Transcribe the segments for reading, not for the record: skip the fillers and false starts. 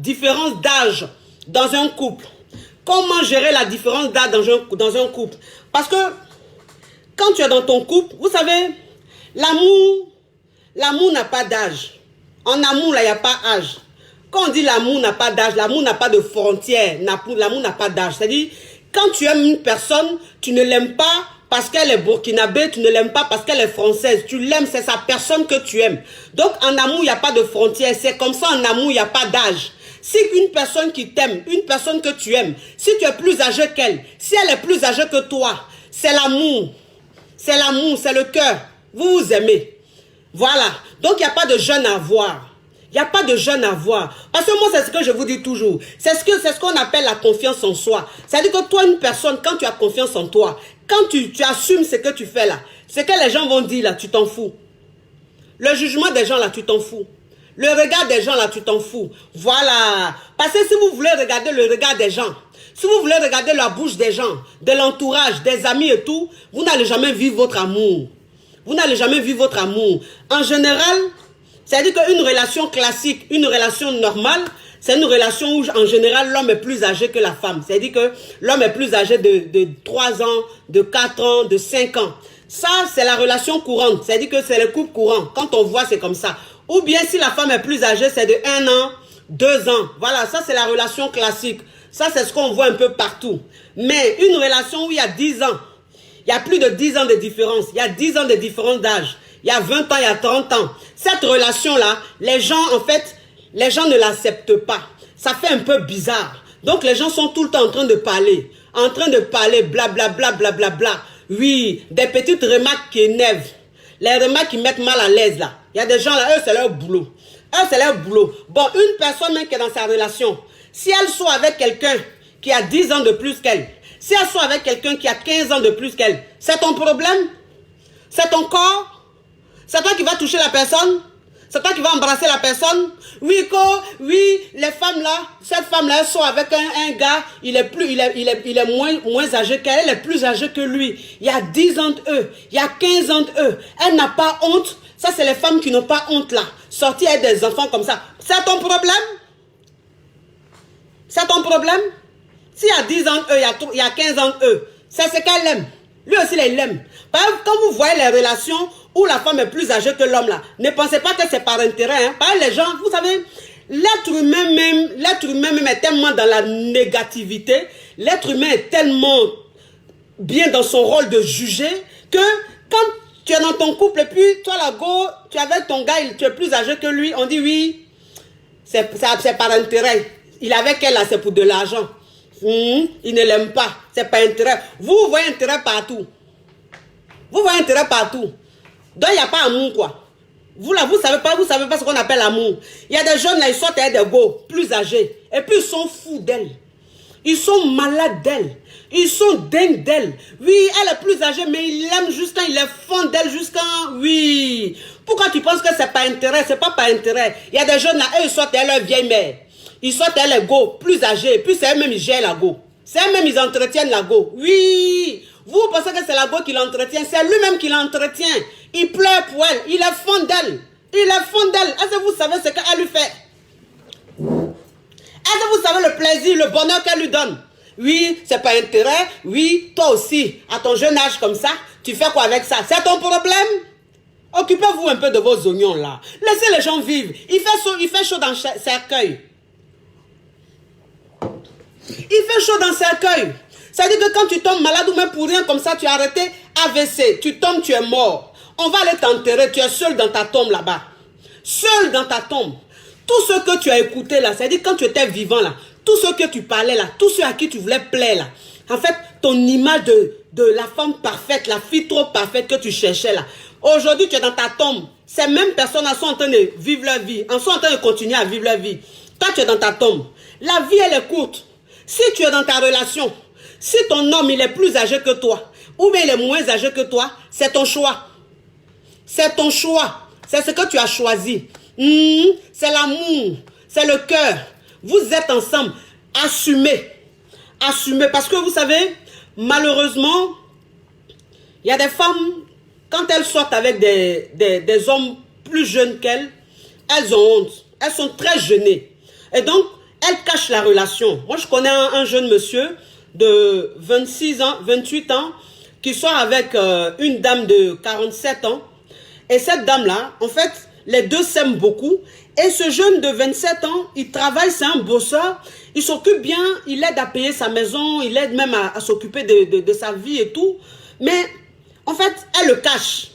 différence d'âge dans un couple. Comment gérer la différence d'âge dans un couple? Parce que quand tu es dans ton couple, vous savez, l'amour n'a pas d'âge. En amour, là, il n'y a pas d'âge. Quand on dit l'amour n'a pas d'âge, l'amour n'a pas de frontières, l'amour n'a pas d'âge. C'est-à-dire, quand tu aimes une personne, tu ne l'aimes pas parce qu'elle est burkinabé, tu ne l'aimes pas parce qu'elle est française. Tu l'aimes, c'est sa personne que tu aimes. Donc, en amour, il n'y a pas de frontières. C'est comme ça, en amour, il n'y a pas d'âge. Si une personne qui t'aime, une personne que tu aimes, si tu es plus âgé qu'elle, si elle est plus âgée que toi, c'est l'amour. C'est l'amour, c'est le cœur. Vous vous aimez. Voilà. Donc, il n'y a pas de jeune à voir. Il n'y a pas de jeune à voir. Parce que moi, c'est ce que je vous dis toujours. C'est ce qu'on appelle la confiance en soi. C'est-à-dire que toi, une personne, quand tu as confiance en toi, quand tu assumes ce que tu fais là, ce que les gens vont dire là, tu t'en fous. Le jugement des gens là, tu t'en fous. Le regard des gens là, tu t'en fous. Voilà. Parce que si vous voulez regarder le regard des gens, si vous voulez regarder la bouche des gens, de l'entourage, des amis et tout, vous n'allez jamais vivre votre amour. Vous n'allez jamais vivre votre amour. En général, c'est-à-dire qu'une relation classique, une relation normale, c'est une relation où, en général, l'homme est plus âgé que la femme. C'est-à-dire que l'homme est plus âgé de 3 ans, de 4 ans, de 5 ans. Ça, c'est la relation courante. C'est-à-dire que c'est le couple courant. Quand on voit, c'est comme ça. Ou bien, si la femme est plus âgée, c'est de 1 an, 2 ans. Voilà, ça, c'est la relation classique. Ça, c'est ce qu'on voit un peu partout. Mais une relation où il y a 10 ans, il y a plus de 10 ans de différence. Il y a 10 ans de différence d'âge. Il y a 20 ans, il y a 30 ans. Cette relation-là, les gens, en fait, les gens ne l'acceptent pas. Ça fait un peu bizarre. Donc, les gens sont tout le temps en train de parler. Blablabla, blablabla. Oui, des petites remarques qui énervent. Les remarques qui mettent mal à l'aise, là. Il y a des gens, là, eux, c'est leur boulot. Eux, c'est leur boulot. Bon, une personne même qui est dans sa relation, si elle soit avec quelqu'un qui a 10 ans de plus qu'elle, si elle soit avec quelqu'un qui a 15 ans de plus qu'elle, c'est ton problème? C'est ton corps? C'est toi qui vas toucher la personne? C'est toi qui vas embrasser la personne? Oui, oui, les femmes là, cette femme là, elles sont avec un gars, il est moins âgé qu'elle, elle est plus âgée que lui. Il y a 10 ans d'eux, il y a 15 ans d'eux. Elle n'a pas honte. Ça, c'est les femmes qui n'ont pas honte là. Sortir avec des enfants comme ça. C'est ton problème? C'est ton problème? S'il y a 10 ans d'eux, il y a 15 ans d'eux, c'est ce qu'elle aime. Lui aussi, il l'aime. Par exemple, quand vous voyez les relations où la femme est plus âgée que l'homme là, ne pensez pas que c'est par intérêt. Hein. Par exemple, les gens, vous savez, l'être humain même est tellement dans la négativité, l'être humain est tellement bien dans son rôle de juger que quand tu es dans ton couple et puis toi là, go, tu es avec ton gars, tu es plus âgé que lui, on dit oui, c'est par intérêt. Il est avec elle là, c'est pour de l'argent. Il ne l'aime pas, c'est pas intérêt. Vous voyez intérêt partout. Vous voyez intérêt partout. Donc il n'y a pas amour quoi. Vous là, vous savez pas ce qu'on appelle amour. Il y a des jeunes là, ils sortent avec des go plus âgés. Et puis ils sont fous d'elle. Ils sont malades d'elle. Ils sont dingues d'elle. Oui, elle est plus âgée, mais il l'aime jusqu'à, il est fond d'elle jusqu'à, oui. Pourquoi tu penses que c'est pas intérêt? C'est pas par intérêt. Il y a des jeunes là, eux, ils sortent avec leur vieille mère. Ils sortent avec les go plus âgés. Puis c'est eux-mêmes, ils gèrent la go. C'est eux-mêmes, ils entretiennent la go. Oui. Vous pensez que c'est la go qui l'entretient? C'est lui-même qui l'entretient. Il pleure pour elle. Il est fond d'elle. Il est fond d'elle. Est-ce que vous savez ce qu'elle lui fait? Est-ce que vous savez le plaisir, le bonheur qu'elle lui donne? Oui, c'est pas intérêt. Oui, toi aussi, à ton jeune âge comme ça, tu fais quoi avec ça? C'est ton problème? Occupez-vous un peu de vos oignons là. Laissez les gens vivre. Il fait chaud dans le cercueil. Il fait chaud dans le cercueil. Ça veut dire que quand tu tombes malade ou même pour rien comme ça, tu as arrêté AVC, tu tombes, tu es mort. On va aller t'enterrer, tu es seul dans ta tombe là-bas. Seul dans ta tombe. Tout ce que tu as écouté là, c'est-à-dire quand tu étais vivant là, tout ce que tu parlais là, tout ce à qui tu voulais plaire là, en fait, ton image de la femme parfaite, la fille trop parfaite que tu cherchais là, aujourd'hui tu es dans ta tombe. Ces mêmes personnes sont en train de vivre leur vie, elles sont en train de continuer à vivre leur vie. Toi tu es dans ta tombe. La vie elle est courte. Si tu es dans ta relation, si ton homme il est plus âgé que toi, ou bien il est moins âgé que toi, c'est ton choix. C'est ton choix. C'est ce que tu as choisi. C'est l'amour, c'est le cœur. Vous êtes ensemble. Assumez. Assumez. Parce que vous savez, malheureusement, il y a des femmes, quand elles sortent avec des hommes plus jeunes qu'elles, elles ont honte. Elles sont très gênées. Et donc, Elle cache la relation. Moi, je connais un jeune monsieur de 26 ans, 28 ans, qui sort avec une dame de 47 ans. Et cette dame-là, en fait, les deux s'aiment beaucoup. Et ce jeune de 27 ans, il travaille, c'est un bosseur. Il s'occupe bien, il aide à payer sa maison, il aide même à s'occuper de sa vie et tout. Mais, en fait, elle le cache.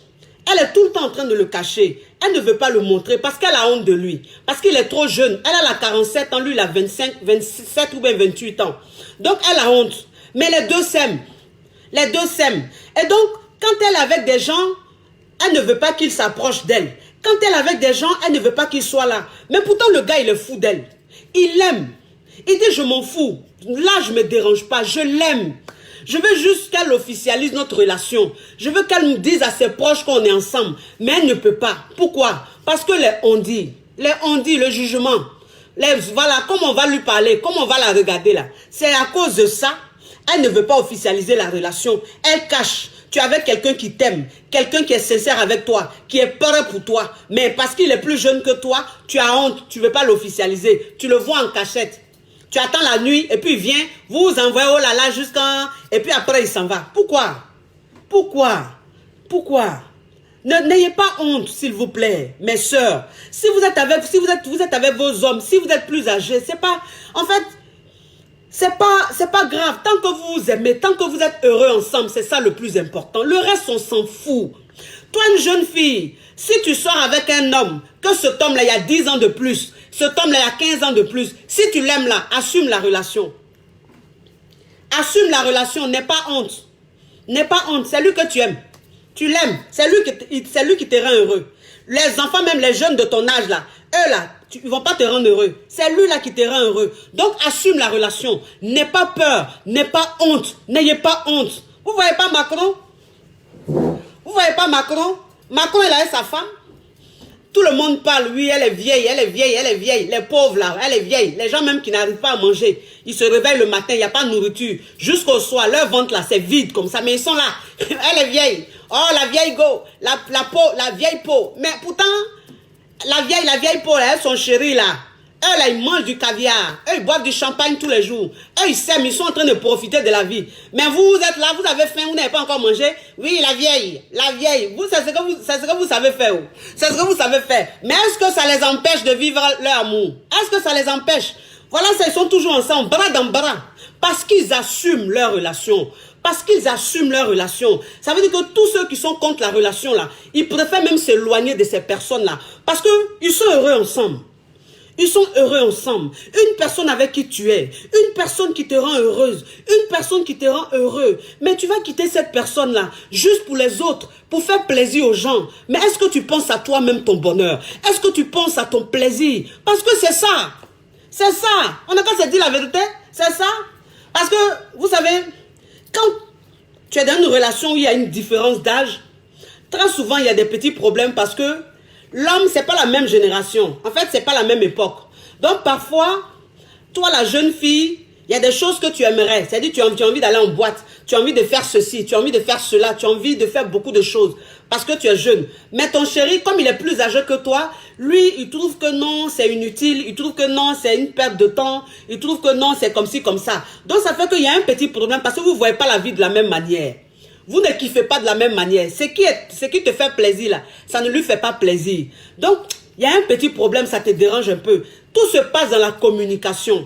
Elle est tout le temps en train de le cacher. Elle ne veut pas le montrer parce qu'elle a honte de lui. Parce qu'il est trop jeune. Elle a 47 ans, lui il a 25, 27 ou bien 28 ans. Donc elle a honte. Mais les deux s'aiment. Les deux s'aiment. Et donc, quand elle est avec des gens, elle ne veut pas qu'il s'approche d'elle. Quand elle est avec des gens, elle ne veut pas qu'il soit là. Mais pourtant, le gars, il est fou d'elle. Il l'aime. Il dit, je m'en fous. Là, je ne me dérange pas. Je l'aime. Je veux juste qu'elle officialise notre relation. Je veux qu'elle nous dise à ses proches qu'on est ensemble. Mais elle ne peut pas. Pourquoi? Parce que les on-dit, le jugement, voilà, comment on va lui parler, comment on va la regarder là. C'est à cause de ça, elle ne veut pas officialiser la relation. Elle cache. Tu es avec quelqu'un qui t'aime, quelqu'un qui est sincère avec toi, qui est prêt pour toi. Mais parce qu'il est plus jeune que toi, tu as honte, tu ne veux pas l'officialiser. Tu le vois en cachette. Tu attends la nuit et puis il vient, vous vous envoyez oh là là jusqu'à... Et puis après il s'en va. Pourquoi? Pourquoi? Pourquoi? N'ayez pas honte, s'il vous plaît, mes sœurs. Si vous êtes avec, vous êtes avec vos hommes, si vous êtes plus âgés, c'est pas... En fait, c'est pas grave. Tant que vous vous aimez, tant que vous êtes heureux ensemble, c'est ça le plus important. Le reste, on s'en fout. Toi, une jeune fille, si tu sors avec un homme, que cet homme-là, il y a 10 ans de plus, cet homme-là, il y a 15 ans de plus, si tu l'aimes là, assume la relation. Assume la relation, n'aie pas honte. N'aie pas honte, c'est lui que tu aimes. Tu l'aimes, c'est lui qui te rend heureux. Les enfants, même les jeunes de ton âge là, eux là, ils ne vont pas te rendre heureux. C'est lui là qui te rend heureux. Donc assume la relation. N'aie pas peur, n'aie pas honte, n'ayez pas honte. Vous voyez pas Macron? Vous voyez pas Macron? Macron, il a sa femme. Tout le monde parle, oui, elle est vieille, elle est vieille, elle est vieille. Les pauvres là, elle est vieille. Les gens même qui n'arrivent pas à manger, ils se réveillent le matin, il n'y a pas de nourriture. Jusqu'au soir, leur ventre là, c'est vide comme ça, mais ils sont là. Elle est vieille. Oh, la vieille go, la peau, la vieille peau. Mais pourtant, la vieille peau, là, son chéri là. Eux là, ils mangent du caviar. Eux, ils boivent du champagne tous les jours. Eux, ils s'aiment, ils sont en train de profiter de la vie. Mais vous êtes là, vous avez faim, vous n'avez pas encore mangé. Oui, la vieille. Vous, c'est ce que vous savez faire. C'est ce que vous savez faire. Mais est-ce que ça les empêche de vivre leur amour? Est-ce que ça les empêche? Voilà, ils sont toujours ensemble, bras dans bras. Parce qu'ils assument leur relation. Parce qu'ils assument leur relation. Ça veut dire que tous ceux qui sont contre la relation là, ils préfèrent même s'éloigner de ces personnes là. Parce qu'ils sont heureux ensemble. Ils sont heureux ensemble. Une personne avec qui tu es, une personne qui te rend heureuse, une personne qui te rend heureux. Mais tu vas quitter cette personne-là juste pour les autres, pour faire plaisir aux gens. Mais est-ce que tu penses à toi-même ton bonheur? Est-ce que tu penses à ton plaisir? Parce que c'est ça. C'est ça. On n'a qu'à se dire la vérité. C'est ça. Parce que, vous savez, quand tu es dans une relation où il y a une différence d'âge, très souvent il y a des petits problèmes parce que l'homme, c'est pas la même génération. En fait, c'est pas la même époque. Donc, parfois, toi, la jeune fille, il y a des choses que tu aimerais. C'est-à-dire, tu as envie d'aller en boîte. Tu as envie de faire ceci. Tu as envie de faire cela. Tu as envie de faire beaucoup de choses. Parce que tu es jeune. Mais ton chéri, comme il est plus âgé que toi, lui, il trouve que non, c'est inutile. Il trouve que non, c'est une perte de temps. Il trouve que non, c'est comme ci, comme ça. Donc, ça fait qu'il y a un petit problème parce que vous ne voyez pas la vie de la même manière. Vous ne kiffez pas de la même manière. Ce qui te fait plaisir là, ça ne lui fait pas plaisir. Donc, il y a un petit problème, ça te dérange un peu. Tout se passe dans la communication.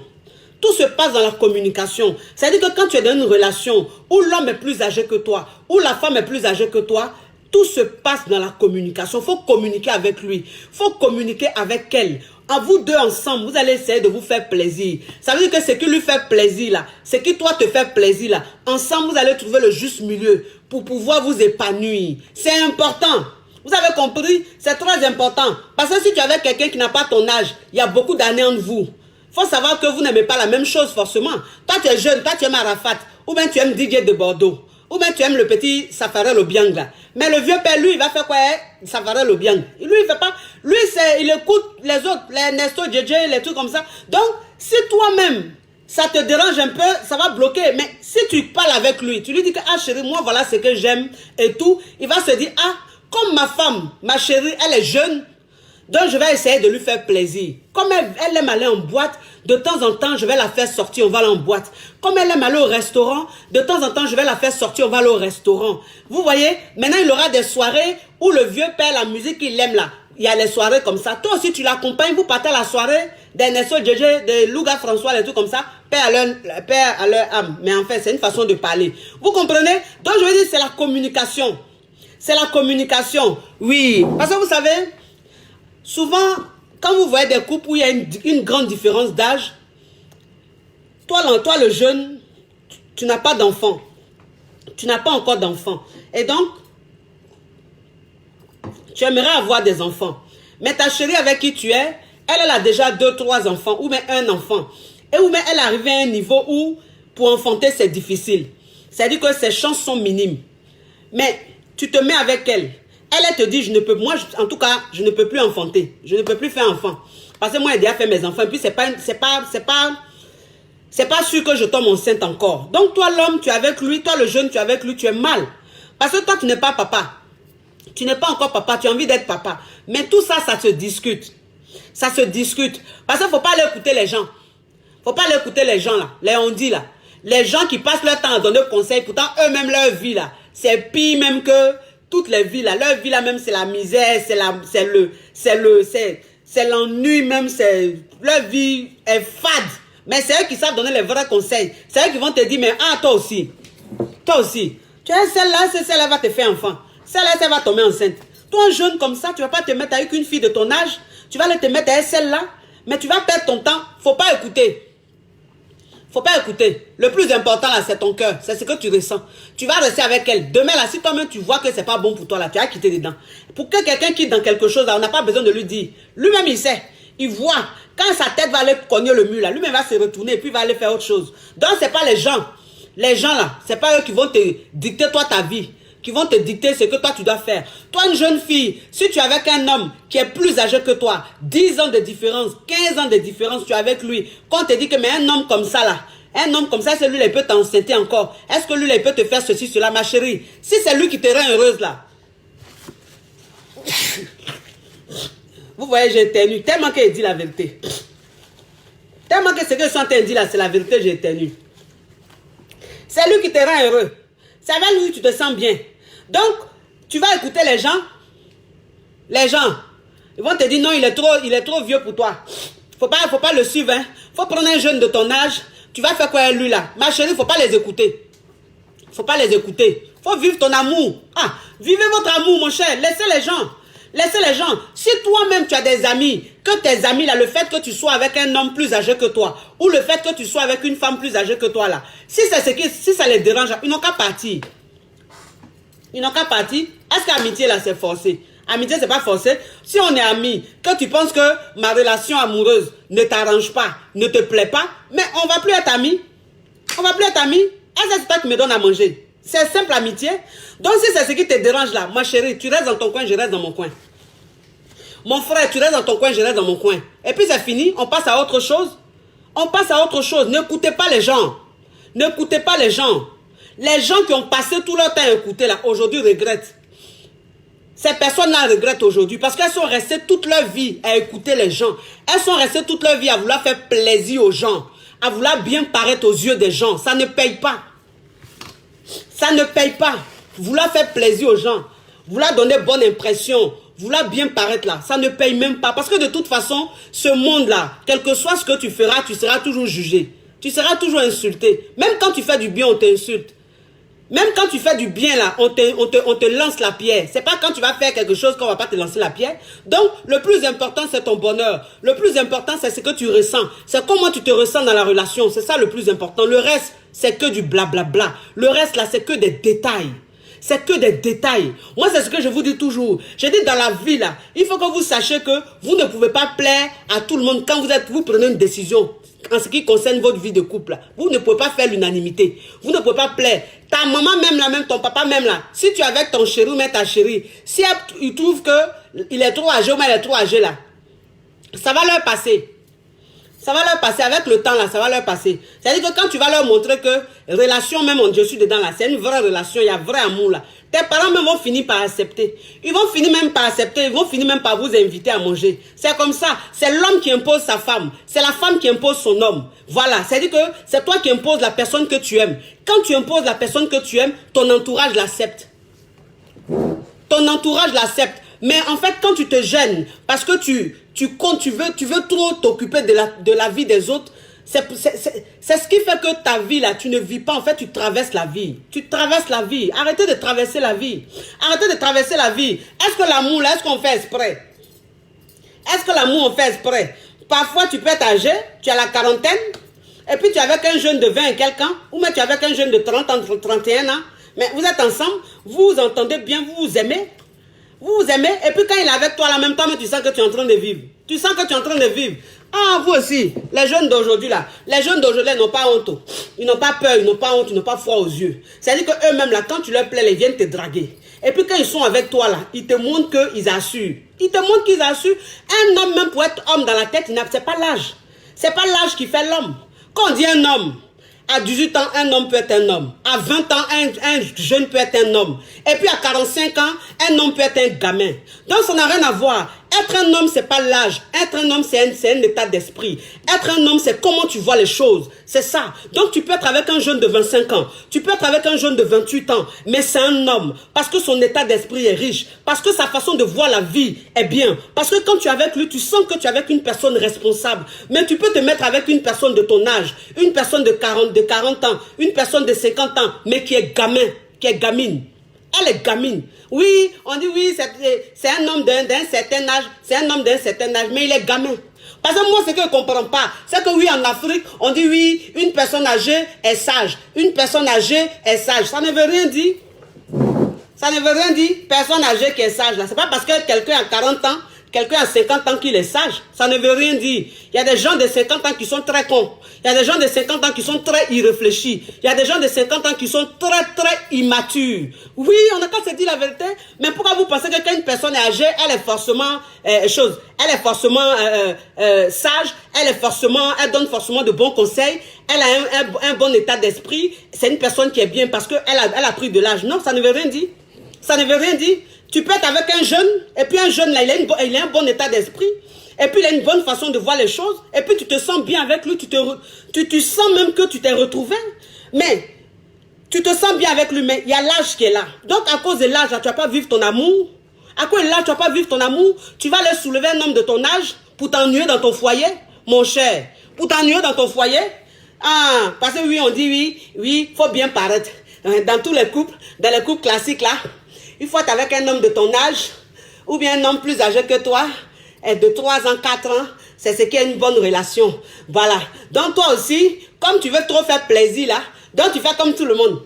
Tout se passe dans la communication. C'est-à-dire que quand tu es dans une relation où l'homme est plus âgé que toi, où la femme est plus âgée que toi, tout se passe dans la communication. Il faut communiquer avec lui. Il faut communiquer avec elle. À vous deux ensemble, vous allez essayer de vous faire plaisir. Ça veut dire que ce qui lui fait plaisir là, ce qui toi te fait plaisir là, ensemble vous allez trouver le juste milieu pour pouvoir vous épanouir. C'est important. Vous avez compris? C'est très important. Parce que si tu es avec quelqu'un qui n'a pas ton âge, il y a beaucoup d'années entre vous. Il faut savoir que vous n'aimez pas la même chose forcément. Toi tu es jeune, toi tu aimes Arafat, ou bien tu aimes Didier de Bordeaux. Ou bien tu aimes le petit Safarel Obiang là. Mais le vieux père, lui, il va faire quoi? Safarel Obiang. Lui, il fait pas. Lui, il écoute les autres, les Nesto, JJ, les trucs comme ça. Donc, si toi-même, ça te dérange un peu, ça va bloquer. Mais si tu parles avec lui, tu lui dis que, ah chérie, moi, voilà ce que j'aime et tout. Il va se dire, ah, comme ma femme, ma chérie, elle est jeune. Donc, je vais essayer de lui faire plaisir. Comme elle aime aller en boîte, de temps en temps, je vais la faire sortir, on va aller en boîte. Comme elle aime aller au restaurant, de temps en temps, je vais la faire sortir, on va aller au restaurant. Vous voyez, maintenant, il aura des soirées où le vieux père, la musique qu'il aime là. Il y a les soirées comme ça. Toi aussi, tu l'accompagnes, vous partez à la soirée d'Ernesto Djedje, de Louga François, et tout comme ça. Père à leur âme. Mais en fait, c'est une façon de parler. Vous comprenez? Donc, je veux dire, c'est la communication. C'est la communication. Oui. Parce que vous savez, souvent, quand vous voyez des couples où il y a une grande différence d'âge, toi, le jeune, tu n'as pas d'enfant. Tu n'as pas encore d'enfant. Et donc, tu aimerais avoir des enfants. Mais ta chérie avec qui tu es, elle a déjà 2, 3 enfants, ou même un enfant. Et ou même elle est arrivée à un niveau où, pour enfanter, c'est difficile. C'est-à-dire que ses chances sont minimes. Mais tu te mets avec elle. Elle te dit, en tout cas, je ne peux plus enfanter. Je ne peux plus faire enfant. Parce que moi, j'ai déjà fait mes enfants. Et puis, c'est pas sûr que je tombe enceinte encore. Donc, toi, l'homme, tu es avec lui. Toi, le jeune, tu es avec lui. Tu es mal. Parce que toi, tu n'es pas papa. Tu n'es pas encore papa. Tu as envie d'être papa. Mais tout ça, ça se discute. Ça se discute. Parce qu'il ne faut pas aller écouter les gens. Il ne faut pas aller écouter les gens, là. Les on dit, là. Les gens qui passent leur temps à donner conseils. Pourtant, eux-mêmes, leur vie, là. C'est pire même que toutes les vies, là. Leur vie, là, même, c'est la misère. C'est l'ennui, même. Leur vie est fade. Mais c'est eux qui savent donner les vrais conseils. C'est eux qui vont te dire, mais toi aussi. Toi aussi. Tu es celle-là, celle-là va te faire enfant. Celle-là, elle va tomber enceinte. Toi, un jeune comme ça, tu ne vas pas te mettre avec une fille de ton âge. Tu vas aller te mettre avec celle-là. Mais tu vas perdre ton temps. Il ne faut pas écouter. Faut pas écouter. Le plus important, là, c'est ton cœur. C'est ce que tu ressens. Tu vas rester avec elle. Demain, là, si toi-même, tu vois que c'est pas bon pour toi, là, tu vas quitter dedans. Pour que quelqu'un quitte dans quelque chose, là, on n'a pas besoin de lui dire. Lui-même, il sait. Il voit. Quand sa tête va aller cogner le mur, là, lui-même va se retourner et puis il va aller faire autre chose. Donc, c'est pas les gens. Les gens, là, c'est pas eux qui vont te dicter, toi, ta vie. Qui vont te dicter ce que toi, tu dois faire. Toi, une jeune fille, si tu es avec un homme qui est plus âgé que toi, 10 ans de différence, 15 ans de différence, tu es avec lui, quand on te dit que, mais un homme comme ça, là, un homme comme ça, c'est lui, il peut t'enceinter encore. Est-ce que lui, il peut te faire ceci, cela, ma chérie? Si c'est lui qui te rend heureuse, là. Vous voyez, j'ai éternue. Tellement qu'il dit la vérité. Tellement que ce que je suis en train de dire, là, c'est la vérité, j'ai éternue. C'est lui qui te rend heureux. C'est avec lui que tu te sens bien. Donc, tu vas écouter les gens. Les gens, ils vont te dire, non, il est trop vieux pour toi. Faut pas le suivre, hein. Faut prendre un jeune de ton âge. Tu vas faire quoi avec lui, là? Ma chérie, faut pas les écouter. Faut pas les écouter. Faut vivre ton amour. Ah, vivez votre amour, mon cher. Laissez les gens. Laissez les gens. Si toi-même, tu as des amis, que tes amis, là, le fait que tu sois avec un homme plus âgé que toi, ou le fait que tu sois avec une femme plus âgée que toi, là, si ça les dérange, ils n'ont qu'à partir. Ils n'ont qu'à partir. Est-ce qu'amitié, là, c'est forcé? Amitié, c'est pas forcé. Si on est amis, que tu penses que ma relation amoureuse ne t'arrange pas, ne te plaît pas, mais on va plus être amis. On va plus être amis. Est-ce que c'est toi qui me donnes à manger? C'est simple amitié. Donc si c'est ce qui te dérange là, ma chérie, tu restes dans ton coin, je reste dans mon coin. Mon frère, tu restes dans ton coin, je reste dans mon coin. Et puis c'est fini, on passe à autre chose. On passe à autre chose. N'écoutez pas les gens. N'écoutez pas les gens. Les gens qui ont passé tout leur temps à écouter là, aujourd'hui regrettent. Ces personnes-là regrettent aujourd'hui parce qu'elles sont restées toute leur vie à écouter les gens. Elles sont restées toute leur vie à vouloir faire plaisir aux gens, à vouloir bien paraître aux yeux des gens. Ça ne paye pas. Ça ne paye pas. Vouloir faire plaisir aux gens, vouloir donner bonne impression, vouloir bien paraître là, ça ne paye même pas. Parce que de toute façon, ce monde-là, quel que soit ce que tu feras, tu seras toujours jugé. Tu seras toujours insulté. Même quand tu fais du bien, on t'insulte. Même quand tu fais du bien là, on te lance la pierre. C'est pas quand tu vas faire quelque chose qu'on va pas te lancer la pierre. Donc, le plus important, c'est ton bonheur. Le plus important, c'est ce que tu ressens. C'est comment tu te ressens dans la relation. C'est ça le plus important. Le reste, c'est que du blablabla. Le reste là, c'est que des détails. C'est que des détails. Moi, c'est ce que je vous dis toujours. Je dis dans la vie là, il faut que vous sachiez que vous ne pouvez pas plaire à tout le monde quand vous prenez une décision. En ce qui concerne votre vie de couple, vous ne pouvez pas faire l'unanimité. Vous ne pouvez pas plaire. Ta maman même là, même ton papa même là. Si tu es avec ton chéri ou même ta chérie, si ils trouvent qu'il est trop âgé ou elle est trop âgée là, ça va leur passer. Ça va leur passer, avec le temps là, ça va leur passer. C'est-à-dire que quand tu vas leur montrer que relation même, je suis dedans là, c'est une vraie relation, il y a vrai amour là. Tes parents même vont finir par accepter. Ils vont finir même par accepter, ils vont finir même par vous inviter à manger. C'est comme ça, c'est l'homme qui impose sa femme, c'est la femme qui impose son homme. Voilà, c'est-à-dire que c'est toi qui imposes la personne que tu aimes. Quand tu imposes la personne que tu aimes, ton entourage l'accepte. Ton entourage l'accepte. Mais en fait, quand tu te gênes, parce que tu veux trop t'occuper de la vie des autres, c'est ce qui fait que ta vie, là, tu ne vis pas. En fait, tu traverses la vie. Tu traverses la vie. Arrêtez de traverser la vie. Arrêtez de traverser la vie. Est-ce que l'amour, là, est-ce qu'on fait exprès? Est-ce que l'amour, on fait exprès? Parfois, tu peux être âgé, tu as la quarantaine, et puis tu es avec un jeune de 20 et quelques ans, ou même tu es avec un jeune de 30 ans, 31 ans, mais vous êtes ensemble, vous vous entendez bien, vous vous aimez. Vous vous aimez, et puis quand il est avec toi, en même temps, tu sens que tu es en train de vivre. Tu sens que tu es en train de vivre. Ah, vous aussi, les jeunes d'aujourd'hui là, les jeunes d'aujourd'hui n'ont pas honte. Ils n'ont pas peur, ils n'ont pas honte, ils n'ont pas froid aux yeux. C'est-à-dire qu'eux-mêmes là, quand tu leur plais, ils viennent te draguer. Et puis quand ils sont avec toi là, ils te montrent qu'ils assurent. Ils te montrent qu'ils assurent. Un homme même pour être homme dans la tête, c'est pas l'âge. C'est pas l'âge qui fait l'homme. Quand on dit un homme, à 18 ans, un homme peut être un homme. À 20 ans, un jeune peut être un homme. Et puis à 45 ans, un homme peut être un gamin. Donc ça n'a rien à voir. Être un homme, c'est pas l'âge. Être un homme, c'est un état d'esprit. Être un homme, c'est comment tu vois les choses. C'est ça. Donc tu peux être avec un jeune de 25 ans. Tu peux être avec un jeune de 28 ans. Mais c'est un homme. Parce que son état d'esprit est riche. Parce que sa façon de voir la vie est bien. Parce que quand tu es avec lui, tu sens que tu es avec une personne responsable. Mais tu peux te mettre avec une personne de ton âge. Une personne de 40 ans. Une personne de 50 ans. Mais qui est gamin. Qui est gamine. Elle est gamine. Oui, on dit oui, c'est un homme d'un certain âge. C'est un homme d'un certain âge, mais il est gamin. Parce que moi, ce que je ne comprends pas, c'est que oui, en Afrique, on dit oui, une personne âgée est sage. Une personne âgée est sage. Ça ne veut rien dire. Ça ne veut rien dire. Personne âgée qui est sage. Ce n'est pas parce que quelqu'un a 40 ans, quelqu'un a 50 ans qu'il est sage. Ça ne veut rien dire. Il y a des gens de 50 ans qui sont très cons. Il y a des gens de 50 ans qui sont très irréfléchis. Il y a des gens de 50 ans qui sont très immatures. Oui, on a qu'à se dire la vérité. Mais pourquoi vous pensez que quand une personne est âgée, elle est forcément elle est forcément sage, elle donne forcément de bons conseils, elle a un bon état d'esprit. C'est une personne qui est bien parce qu'elle a pris de l'âge. Non, ça ne veut rien dire. Ça ne veut rien dire. Tu peux être avec un jeune, et puis un jeune là, il a un bon état d'esprit. Et puis il a une bonne façon de voir les choses. Et puis tu te sens bien avec lui. Tu sens même que tu t'es retrouvé. Mais tu te sens bien avec lui. Mais il y a l'âge qui est là. Donc à cause de l'âge, tu ne vas pas vivre ton amour. À cause de l'âge, tu ne vas pas vivre ton amour. Tu vas aller soulever un homme de ton âge pour t'ennuyer dans ton foyer. Mon cher, pour t'ennuyer dans ton foyer. Ah, parce que oui, on dit oui, il faut bien paraître. Dans tous les couples classiques là, il faut être avec un homme de ton âge. Ou bien un homme plus âgé que toi. Et de 3 ans, 4 ans, c'est ce qui est une bonne relation. Voilà. Donc toi aussi, comme tu veux trop faire plaisir là, donc tu fais comme tout le monde.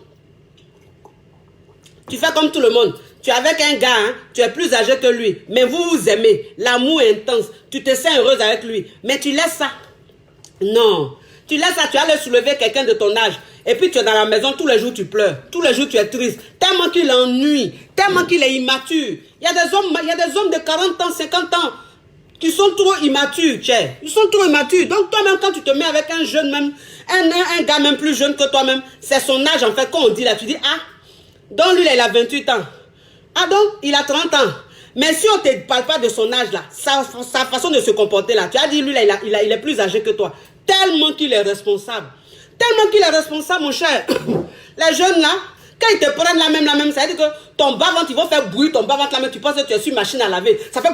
Tu fais comme tout le monde. Tu es avec un gars, hein, tu es plus âgé que lui, mais vous vous aimez. L'amour est intense. Tu te sens heureuse avec lui. Mais tu laisses ça. Non. Tu laisses ça, tu vas aller soulever quelqu'un de ton âge. Et puis tu es dans la maison, tous les jours tu pleures. Tous les jours tu es triste. Tellement qu'il ennuie. Tellement qu'il est immature. Il y a des hommes de 40 ans, 50 ans. Qui sont trop immatures, tiens. Ils sont trop immatures. Donc toi-même, quand tu te mets avec un jeune même, un gars même plus jeune que toi-même, c'est son âge en fait. Quand on dit là, tu dis, ah, donc lui là, il a 28 ans. Ah donc, il a 30 ans. Mais si on ne te parle pas de son âge là, sa façon de se comporter là, tu as dit lui là, il est plus âgé que toi. Tellement qu'il est responsable. Tellement qu'il est responsable, mon cher. Les jeunes là, quand ils te prennent la même, ça veut dire que ton bas-ventre, ils vont faire bruit, ton bas-ventre la même, tu penses que tu es sur une machine à laver. Ça fait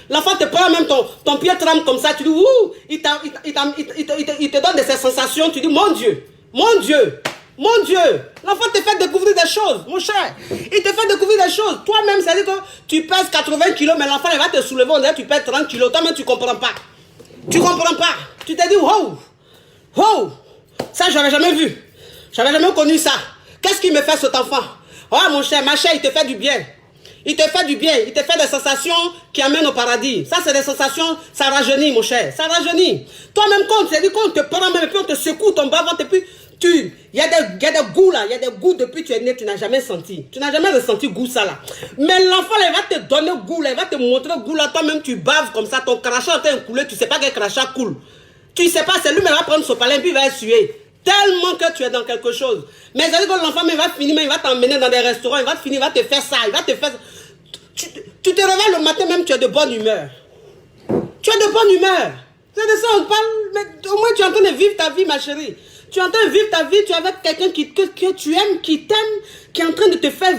l'enfant te prend même ton pied tremble comme ça, tu dis, ouh, il te donne ces sensations, tu dis, mon Dieu, mon Dieu, mon Dieu. L'enfant te fait découvrir des choses, mon cher. Il te fait découvrir des choses. Toi-même, ça veut dire que tu pèses 80 kilos, mais l'enfant, il va te soulever, on dirait que tu pèses 30 kilos. Toi-même, tu ne comprends pas. Tu ne comprends pas. Tu te dis, wow, wow, ça, je n'avais jamais vu. Je n'avais jamais connu ça. Qu'est-ce qu'il me fait cet enfant? Oh mon cher, ma chère, il te fait du bien. Il te fait du bien. Il te fait des sensations qui amènent au paradis. Ça, c'est des sensations, ça rajeunit, mon cher. Ça rajeunit. Toi-même, quand on te prend même, et puis on te secoue ton bas-ventre, et puis Il y a des goûts là, il y a des goûts depuis que tu es né, tu n'as jamais senti. Tu n'as jamais ressenti goût ça là. Mais l'enfant là, il va te donner goût là, il va te montrer goût là. Toi-même, tu baves comme ça, ton crachat est coulé, tu sais pas quel crachat coule. Tu sais pas, c'est lui qui va prendre son palais, puis il va essuyer. Tellement que tu es dans quelque chose. Mais ça veut dire que l'enfant, il va finir, il va t'emmener dans des restaurants, il va finir, il va te faire ça, il va te faire ça. Tu te réveilles le matin même, tu es de bonne humeur. Tu es de bonne humeur. C'est de ça on parle, mais au moins tu es en train de vivre ta vie, ma chérie. Tu es en train de vivre ta vie, tu es avec quelqu'un que tu aimes, qui t'aime, qui est en train de te faire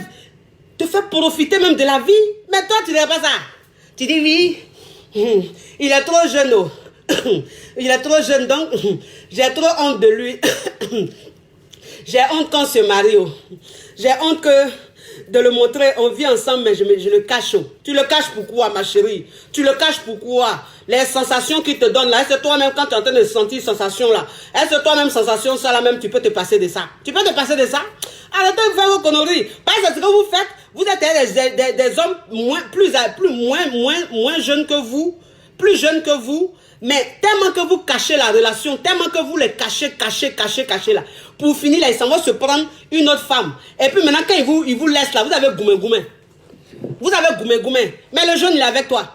profiter même de la vie. Mais toi, tu n'es pas ça. Tu dis oui, il est trop jeune, oh. Il est trop jeune, donc j'ai trop honte de lui. J'ai honte qu'on se marie, oh. J'ai honte de le montrer, on vit ensemble, mais je le cache. Oh. Tu le caches pourquoi, ma chérie? Tu le caches pourquoi? Les sensations qu'il te donnent là, est-ce que toi-même, quand tu es en train de sentir sensation là, est-ce que toi-même, sensation, ça là même, tu peux te passer de ça? Tu peux te passer de ça? Arrêtez de faire vos conneries. Parce que ce que vous faites, vous êtes des hommes moins jeunes que vous, plus jeunes que vous, mais tellement que vous cachez la relation, tellement que vous les cachez là. Pour finir là, ils s'en vont se prendre une autre femme. Et puis maintenant, quand ils vous laissent là, vous avez goumé. Vous avez goumé. Mais le jeune, il est avec toi.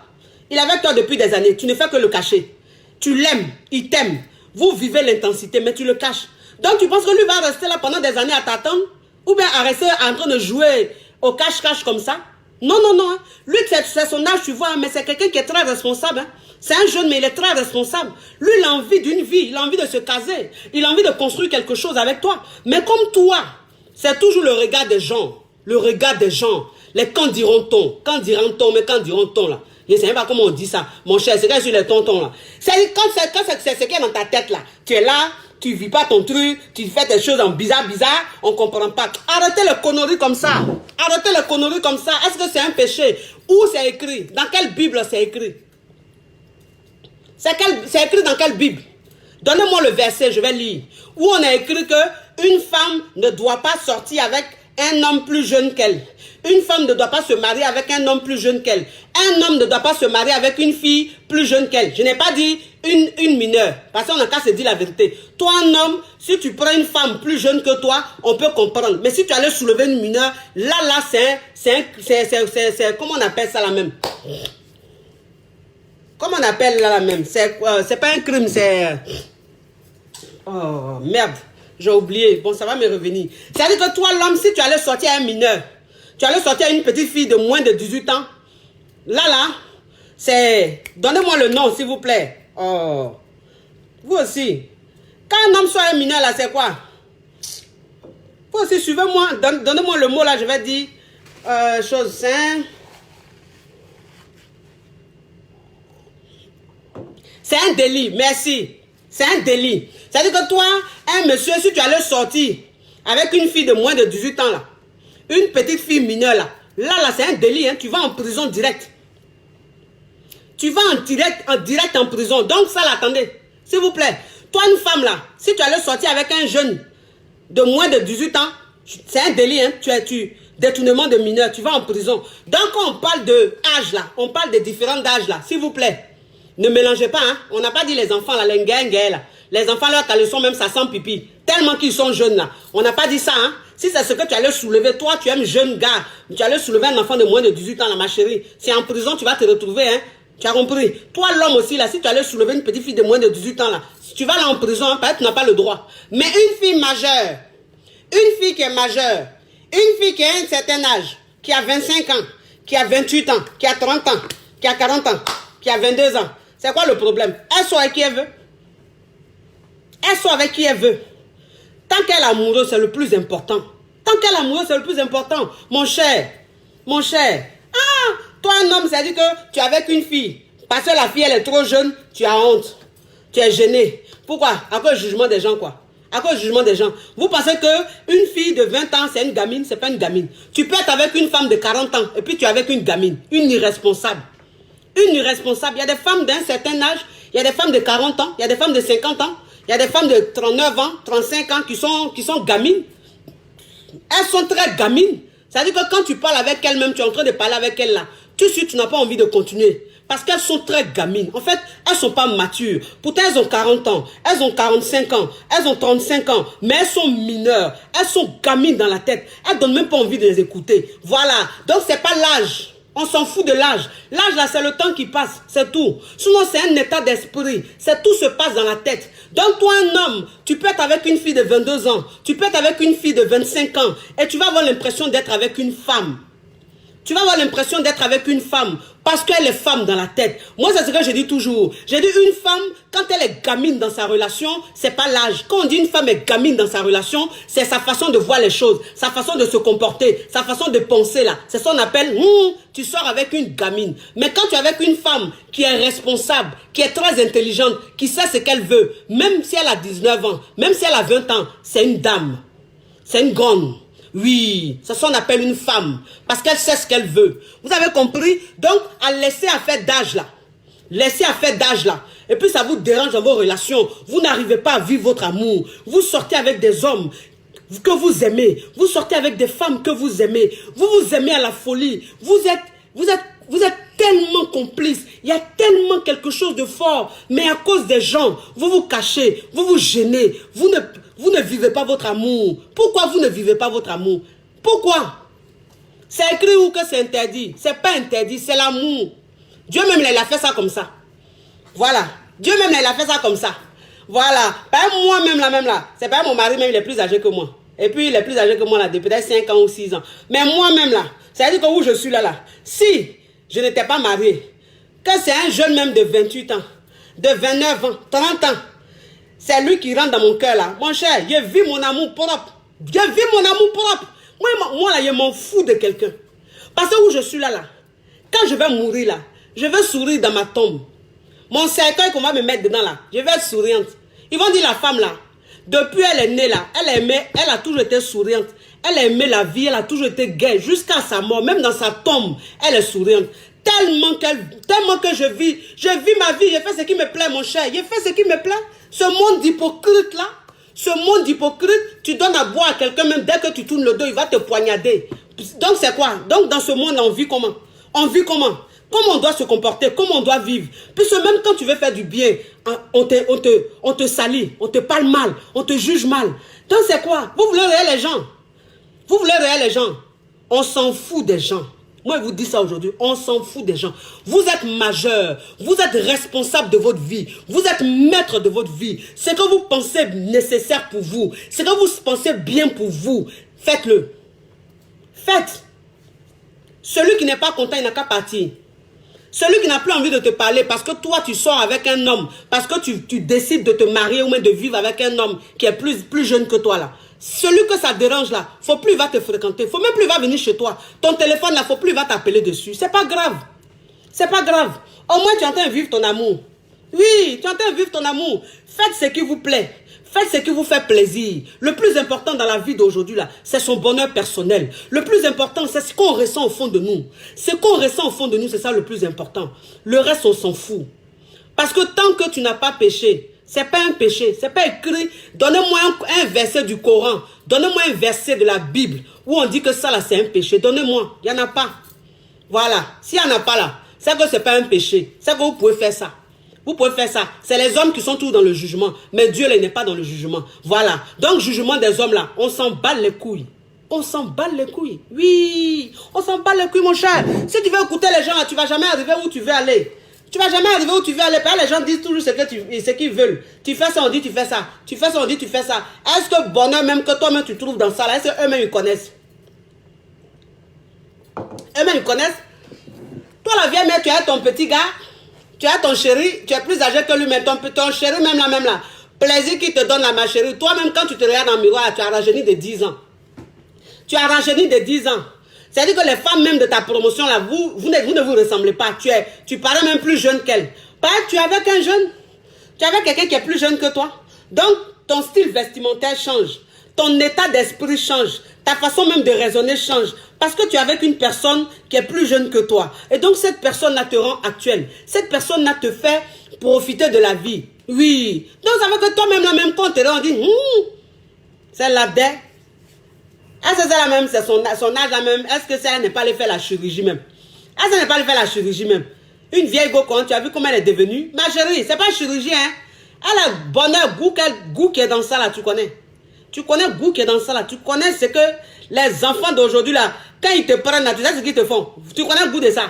Il est avec toi depuis des années. Tu ne fais que le cacher. Tu l'aimes, il t'aime. Vous vivez l'intensité, mais tu le caches. Donc tu penses que lui va rester là pendant des années à t'attendre? Ou bien à rester en train de jouer au cache-cache comme ça? Non. Hein. Lui, c'est son âge, tu vois, mais c'est quelqu'un qui est très responsable. Hein. C'est un jeune, mais il est très responsable. Lui, il a envie d'une vie, il a envie de se caser. Il a envie de construire quelque chose avec toi. Mais comme toi, c'est toujours le regard des gens. Le regard des gens. Les quand diront-on? Quand diront-on là? Je ne sais pas comment on dit ça. Mon cher, c'est quand sur les tontons là. C'est ce qui est dans ta tête là. Tu es là, tu ne vis pas ton truc, tu fais des choses en bizarre, on ne comprend pas. Arrêtez les conneries comme ça. Est-ce que c'est un péché? Où c'est écrit? Dans quelle Bible c'est écrit? C'est écrit dans quelle Bible? Donnez-moi le verset, je vais lire. Où on a écrit que une femme ne doit pas sortir avec un homme plus jeune qu'elle. Une femme ne doit pas se marier avec un homme plus jeune qu'elle. Un homme ne doit pas se marier avec une fille plus jeune qu'elle. Je n'ai pas dit une mineure. Parce qu'on a qu'à se dire la vérité. Toi, un homme, si tu prends une femme plus jeune que toi, on peut comprendre. Mais si tu allais soulever une mineure, là, c'est comment on appelle ça là même? Comment on appelle là la même? C'est pas un crime, c'est... Oh, merde. J'ai oublié. Bon, ça va me revenir. C'est-à-dire que toi, l'homme, si tu allais sortir à un mineur, tu allais sortir à une petite fille de moins de 18 ans, là, c'est... Donnez-moi le nom, s'il vous plaît. Oh. Vous aussi. Quand un homme soit un mineur, là, c'est quoi? Vous aussi, suivez-moi. Donnez-moi le mot, là, je vais dire... chose simple. C'est un délit, merci. C'est un délit. C'est-à-dire que toi, un monsieur, si tu allais sortir avec une fille de moins de 18 ans, là, une petite fille mineure, là, c'est un délit, hein, tu vas en prison direct. Tu vas en direct en prison. Donc ça, là, attendez, s'il vous plaît. Toi, une femme, là, si tu allais sortir avec un jeune de moins de 18 ans, c'est un délit, hein, détournement de mineur, tu vas en prison. Donc, quand on parle de âge, là, on parle des différents âges, là, s'il vous plaît. Ne mélangez pas, hein. On n'a pas dit les enfants, là, les ngengue, là. Les enfants, leur caleçon, même ça sent pipi. Tellement qu'ils sont jeunes, là. On n'a pas dit ça, hein. Si c'est ce que tu allais soulever, toi, tu aimes jeune gars, tu allais soulever un enfant de moins de 18 ans, là, ma chérie. C'est en prison, tu vas te retrouver, hein. Tu as compris? Toi, l'homme aussi, là, si tu allais soulever une petite fille de moins de 18 ans, là, tu vas là en prison, hein, parce que tu n'as pas le droit. Mais une fille majeure, une fille qui est majeure, une fille qui a un certain âge, qui a 25 ans, qui a 28 ans, qui a 30 ans, qui a 40 ans, qui a 22 ans, c'est quoi le problème? Elle soit avec qui elle veut. Elle soit avec qui elle veut. Tant qu'elle est amoureuse, c'est le plus important. Tant qu'elle est amoureuse, c'est le plus important. Mon cher. Ah, toi un homme, ça dit que tu es avec une fille. Parce que la fille, elle est trop jeune, tu as honte. Tu es gêné. Pourquoi? À cause du jugement des gens, quoi. À cause du jugement des gens. Vous pensez qu'une fille de 20 ans, c'est une gamine? C'est pas une gamine. Tu peux être avec une femme de 40 ans et puis tu es avec une gamine. Une irresponsable. Une irresponsable. Il y a des femmes d'un certain âge, il y a des femmes de 40 ans, il y a des femmes de 50 ans, il y a des femmes de 39 ans, 35 ans qui sont gamines. Elles sont très gamines. C'est-à-dire que quand tu parles avec elle-même, tu es en train de parler avec elle là. tu n'as pas envie de continuer. Parce qu'elles sont très gamines. En fait, elles ne sont pas matures. Pourtant, elles ont 40 ans. Elles ont 45 ans. Elles ont 35 ans. Mais elles sont mineures. Elles sont gamines dans la tête. Elles ne donnent même pas envie de les écouter. Voilà. Donc, ce n'est pas l'âge. On s'en fout de l'âge. L'âge, là, c'est le temps qui passe. C'est tout. Sinon, c'est un état d'esprit. C'est tout se passe dans la tête. Donc, toi, un homme, tu peux être avec une fille de 22 ans. Tu peux être avec une fille de 25 ans. Et tu vas avoir l'impression d'être avec une femme. Tu vas avoir l'impression d'être avec une femme parce qu'elle est femme dans la tête. Moi, c'est ce que je dis toujours. J'ai dit une femme, quand elle est gamine dans sa relation, c'est pas l'âge. Quand on dit une femme est gamine dans sa relation, c'est sa façon de voir les choses, sa façon de se comporter, sa façon de penser là. C'est ce qu'on appelle, tu sors avec une gamine. Mais quand tu es avec une femme qui est responsable, qui est très intelligente, qui sait ce qu'elle veut, même si elle a 19 ans, même si elle a 20 ans, c'est une dame. C'est une grande. Oui, c'est ce qu'on appelle une femme. Parce qu'elle sait ce qu'elle veut. Vous avez compris? Donc, à laisser à faire d'âge là. Laissez à faire d'âge là. Et puis ça vous dérange dans vos relations. Vous n'arrivez pas à vivre votre amour. Vous sortez avec des hommes que vous aimez. Vous sortez avec des femmes que vous aimez. Vous vous aimez à la folie. Vous êtes tellement complices. Il y a tellement quelque chose de fort. Mais à cause des gens, vous vous cachez. Vous vous gênez. Vous ne vivez pas votre amour. Pourquoi vous ne vivez pas votre amour? Pourquoi? C'est écrit où que c'est interdit? C'est pas interdit, c'est l'amour. Dieu même, il a fait ça comme ça. Voilà. Dieu même, il a fait ça comme ça. Voilà. Moi-même, là, c'est pas mon mari même, il est plus âgé que moi. Et puis, il est plus âgé que moi, là, depuis peut-être 5 ans ou 6 ans. Mais moi-même, là, c'est-à-dire que où je suis là, si je n'étais pas marié, que c'est un jeune même de 28 ans, de 29 ans, 30 ans, c'est lui qui rentre dans mon cœur là. Mon cher, je vis mon amour propre. Je vis mon amour propre. Moi là, je m'en fous de quelqu'un. Parce que où je suis là, quand je vais mourir là, je vais sourire dans ma tombe. Mon cercueil qu'on va me mettre dedans là, je vais être souriante. Ils vont dire la femme là, depuis elle est née là, elle a toujours été souriante. Elle a aimé la vie, elle a toujours été gaie jusqu'à sa mort. Même dans sa tombe, elle est souriante. Tellement que je vis ma vie, je fais ce qui me plaît, mon cher. Je fais ce qui me plaît. Ce monde d'hypocrite là, ce monde d'hypocrite, tu donnes à boire à quelqu'un, même dès que tu tournes le dos, il va te poignarder. Donc c'est quoi? Donc dans ce monde, on vit comment? On vit comment? Comment on doit se comporter? Comment on doit vivre? Puisque même quand tu veux faire du bien, on te salit, on te parle mal, on te juge mal. Donc c'est quoi? Vous voulez réel les gens? Vous voulez réel les gens? On s'en fout des gens. Moi, je vous dis ça aujourd'hui, on s'en fout des gens. Vous êtes majeur, vous êtes responsable de votre vie, vous êtes maître de votre vie. Ce que vous pensez nécessaire pour vous, ce que vous pensez bien pour vous, faites-le. Faites. Celui qui n'est pas content, il n'a qu'à partir. Celui qui n'a plus envie de te parler parce que toi, tu sors avec un homme, parce que tu décides de te marier ou même de vivre avec un homme qui est plus jeune que toi là. Celui que ça dérange là, faut plus il va te fréquenter, faut même plus il va venir chez toi. Ton téléphone là, faut plus il va t'appeler dessus. C'est pas grave. C'est pas grave. Au moins tu es en train de vivre ton amour. Oui, tu es en train de vivre ton amour. Faites ce qui vous plaît. Faites ce qui vous fait plaisir. Le plus important dans la vie d'aujourd'hui là, c'est son bonheur personnel. Le plus important, c'est ce qu'on ressent au fond de nous. Ce qu'on ressent au fond de nous, c'est ça le plus important. Le reste, on s'en fout. Parce que tant que tu n'as pas péché, c'est pas un péché, c'est pas écrit. Donnez-moi un verset du Coran, donnez-moi un verset de la Bible où on dit que ça là c'est un péché. Donnez-moi, il n'y en a pas. Voilà, s'il n'y en a pas là, c'est que c'est pas un péché. C'est que vous pouvez faire ça. Vous pouvez faire ça. C'est les hommes qui sont tous dans le jugement, mais Dieu n'est pas dans le jugement. Voilà, donc jugement des hommes là, on s'en bat les couilles. On s'en bat les couilles. Oui, on s'en bat les couilles mon cher. Si tu veux écouter les gens là, tu ne vas jamais arriver où tu veux aller. Tu ne vas jamais arriver où tu veux aller. Les gens disent toujours ce qu'ils veulent. Tu fais ça, on dit tu fais ça. Tu fais ça, on dit tu fais ça. Est-ce que bonheur même que toi-même tu trouves dans ça là, est-ce qu'eux-mêmes ils connaissent? Eux-mêmes ils connaissent? Toi la vieille mère, tu as ton petit gars, tu as ton chéri, tu es plus âgé que lui, mais ton chéri même là. Plaisir qu'il te donne là, ma chérie. Toi-même quand tu te regardes dans le miroir, tu as rajeuni de 10 ans. Tu as rajeuni de 10 ans. C'est-à-dire que les femmes même de ta promotion là, vous ne vous ressemblez pas. Tu parais même plus jeune qu'elle. Tu es avec un jeune. Tu es avec quelqu'un qui est plus jeune que toi. Donc, ton style vestimentaire change. Ton état d'esprit change. Ta façon même de raisonner change. Parce que tu es avec une personne qui est plus jeune que toi. Et donc, cette personne-là te rend actuelle. Cette personne-là te fait profiter de la vie. Oui. Donc, ça veut que toi-même, la même quand on dit, c'est la dé. Est-ce que c'est la même, c'est son âge la même? Est-ce que ça n'est pas allé faire la chirurgie même? Ah, ça n'est pas lui faire la chirurgie même. Une vieille go, quand tu as vu comment elle est devenue. Ma chérie, c'est pas chirurgie, hein. Elle a bonheur, goût qui est dans ça là, tu connais. Tu connais le goût qui est dans ça là. Tu connais ce que les enfants d'aujourd'hui là, quand ils te prennent là, tu sais ce qu'ils te font. Tu connais le goût de ça.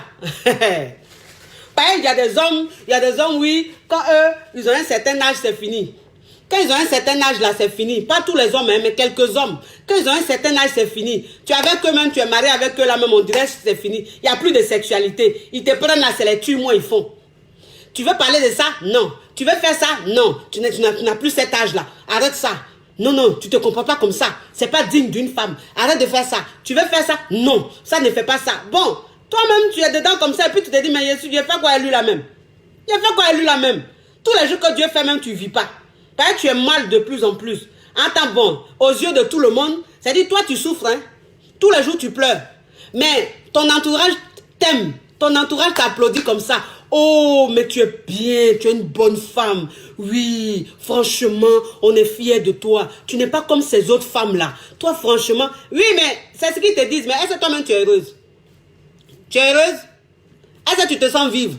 Pareil, il y a des hommes, oui, quand eux, ils ont un certain âge, c'est fini. Quand ils ont un certain âge là, c'est fini. Pas tous les hommes, hein, mais quelques hommes. Quand ils ont un certain âge, c'est fini. Tu es avec eux-mêmes, tu es marié avec eux là même, on dirait que c'est fini. Il n'y a plus de sexualité. Ils te prennent là, c'est les tue-moi, ils font. Tu veux parler de ça? Non. Tu veux faire ça? Non. Tu n'as plus cet âge-là. Arrête ça. Non, non, tu ne te comprends pas comme ça. C'est pas digne d'une femme. Arrête de faire ça. Tu veux faire ça? Non. Ça ne fait pas ça. Bon, toi-même, tu es dedans comme ça et puis tu te dis, mais Jésus, Dieu fait quoi à lui là même? Il a fait quoi à lui là même? Tous les jours que Dieu fait même, tu ne vis pas. Parce que tu es mal de plus en plus. Entends bon, aux yeux de tout le monde, c'est-à-dire toi tu souffres, hein? Tous les jours tu pleures. Mais ton entourage t'aime. Ton entourage t'applaudit comme ça. Oh, mais tu es bien, tu es une bonne femme. Oui, franchement, on est fiers de toi. Tu n'es pas comme ces autres femmes-là. Toi, franchement, oui, mais c'est ce qu'ils te disent. Mais est-ce que toi-même, tu es heureuse? Tu es heureuse? Est-ce que tu te sens vivre?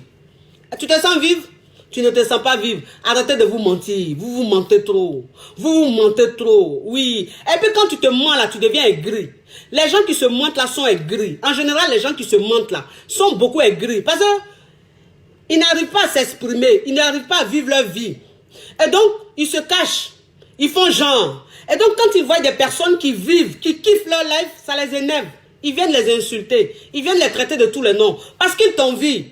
Tu te sens vivre? Tu ne te sens pas vivre. Arrêtez de vous mentir. Vous vous mentez trop. Vous vous mentez trop. Oui. Et puis quand tu te mens là, tu deviens aigri. Les gens qui se mentent là sont aigris. En général, les gens qui se mentent là sont beaucoup aigris. Parce que ils n'arrivent pas à s'exprimer. Ils n'arrivent pas à vivre leur vie. Et donc, ils se cachent. Ils font genre. Et donc, quand ils voient des personnes qui vivent, qui kiffent leur life, ça les énerve. Ils viennent les insulter. Ils viennent les traiter de tous les noms. Parce qu'ils t'envient.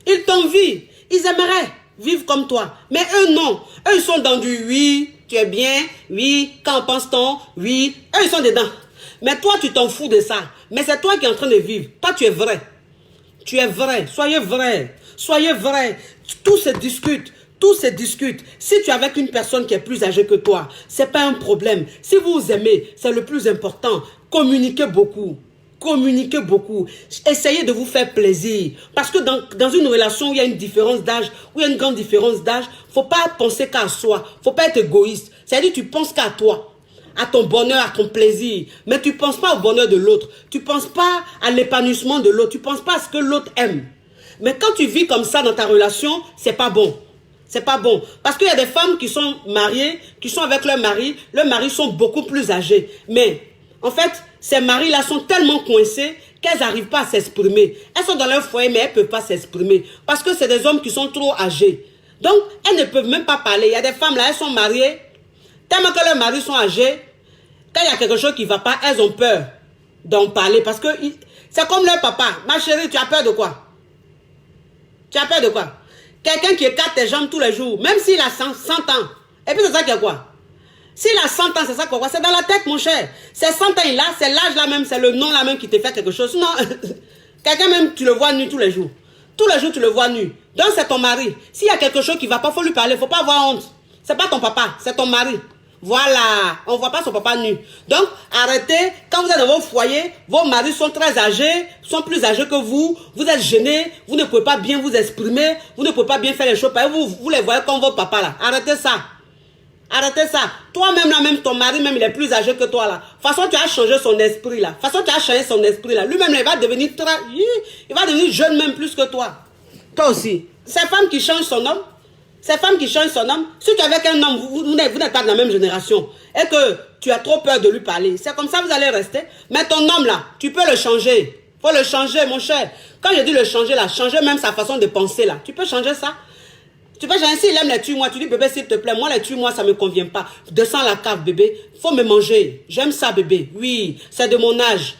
Ils t'envient. Ils aimeraient vivre comme toi. Mais eux, non. Eux, ils sont dans du oui, tu es bien, oui, qu'en pense-t-on, oui. Eux, ils sont dedans. Mais toi, tu t'en fous de ça. Mais c'est toi qui es en train de vivre. Toi, tu es vrai. Tu es vrai. Soyez vrai. Soyez vrai. Tout se discute. Tout se discute. Si tu es avec une personne qui est plus âgée que toi, c'est pas un problème. Si vous vous aimez, c'est le plus important. Communiquez beaucoup. Communiquez beaucoup. Essayez de vous faire plaisir. Parce que dans une relation où il y a une différence d'âge, où il y a une grande différence d'âge, faut pas penser qu'à soi. Faut pas être égoïste. C'est-à-dire tu penses qu'à toi, à ton bonheur, à ton plaisir. Mais tu penses pas au bonheur de l'autre. Tu penses pas à l'épanouissement de l'autre. Tu penses pas à ce que l'autre aime. Mais quand tu vis comme ça dans ta relation, c'est pas bon. C'est pas bon. Parce qu'il y a des femmes qui sont mariées, qui sont avec leur mari. Leurs maris sont beaucoup plus âgés. Mais en fait, ces maris-là sont tellement coincés qu'elles n'arrivent pas à s'exprimer. Elles sont dans leur foyer, mais elles ne peuvent pas s'exprimer. Parce que c'est des hommes qui sont trop âgés. Donc, elles ne peuvent même pas parler. Il y a des femmes là, elles sont mariées. Tellement que leurs maris sont âgés, quand il y a quelque chose qui ne va pas, elles ont peur d'en parler. Parce que c'est comme leur papa. Ma chérie, tu as peur de quoi? Tu as peur de quoi? Quelqu'un qui écarte tes jambes tous les jours, même s'il a 100 ans. Et puis c'est ça qui est quoi? S'il a 100 ans, c'est ça quoi? C'est dans la tête, mon cher. C'est 100 ans, il a, c'est l'âge là même, c'est le nom là même qui te fait quelque chose. Sinon, quelqu'un même, tu le vois nu tous les jours. Tous les jours, tu le vois nu. Donc, c'est ton mari. S'il y a quelque chose qui ne va pas, il faut lui parler. Il ne faut pas avoir honte. Ce n'est pas ton papa, c'est ton mari. Voilà. On ne voit pas son papa nu. Donc, arrêtez. Quand vous êtes dans vos foyers, vos maris sont très âgés, sont plus âgés que vous. Vous êtes gênés. Vous ne pouvez pas bien vous exprimer. Vous ne pouvez pas bien faire les choses. Vous les voyez comme vos papas là. Arrêtez ça. Arrêtez ça. Toi-même, là, même ton mari, même, il est plus âgé que toi, là. De toute façon, tu as changé son esprit, là. De toute façon, tu as changé son esprit, là. Lui-même, il va devenir il va devenir jeune, même plus que toi. Toi aussi. Ces femmes qui changent son homme, ces femmes qui changent son homme, si tu es avec un homme, vous n'êtes pas de la même génération, et que tu as trop peur de lui parler, c'est comme ça que vous allez rester. Mais ton homme, là, tu peux le changer. Il faut le changer, mon cher. Quand je dis le changer, là, changer même sa façon de penser, là. Tu peux changer ça. Tu peux changer, s'il aime les tue-moi, tu dis bébé s'il te plaît, moi les tue-moi ça me convient pas. Descends la cave bébé, faut me manger. J'aime ça bébé, oui, c'est de mon âge.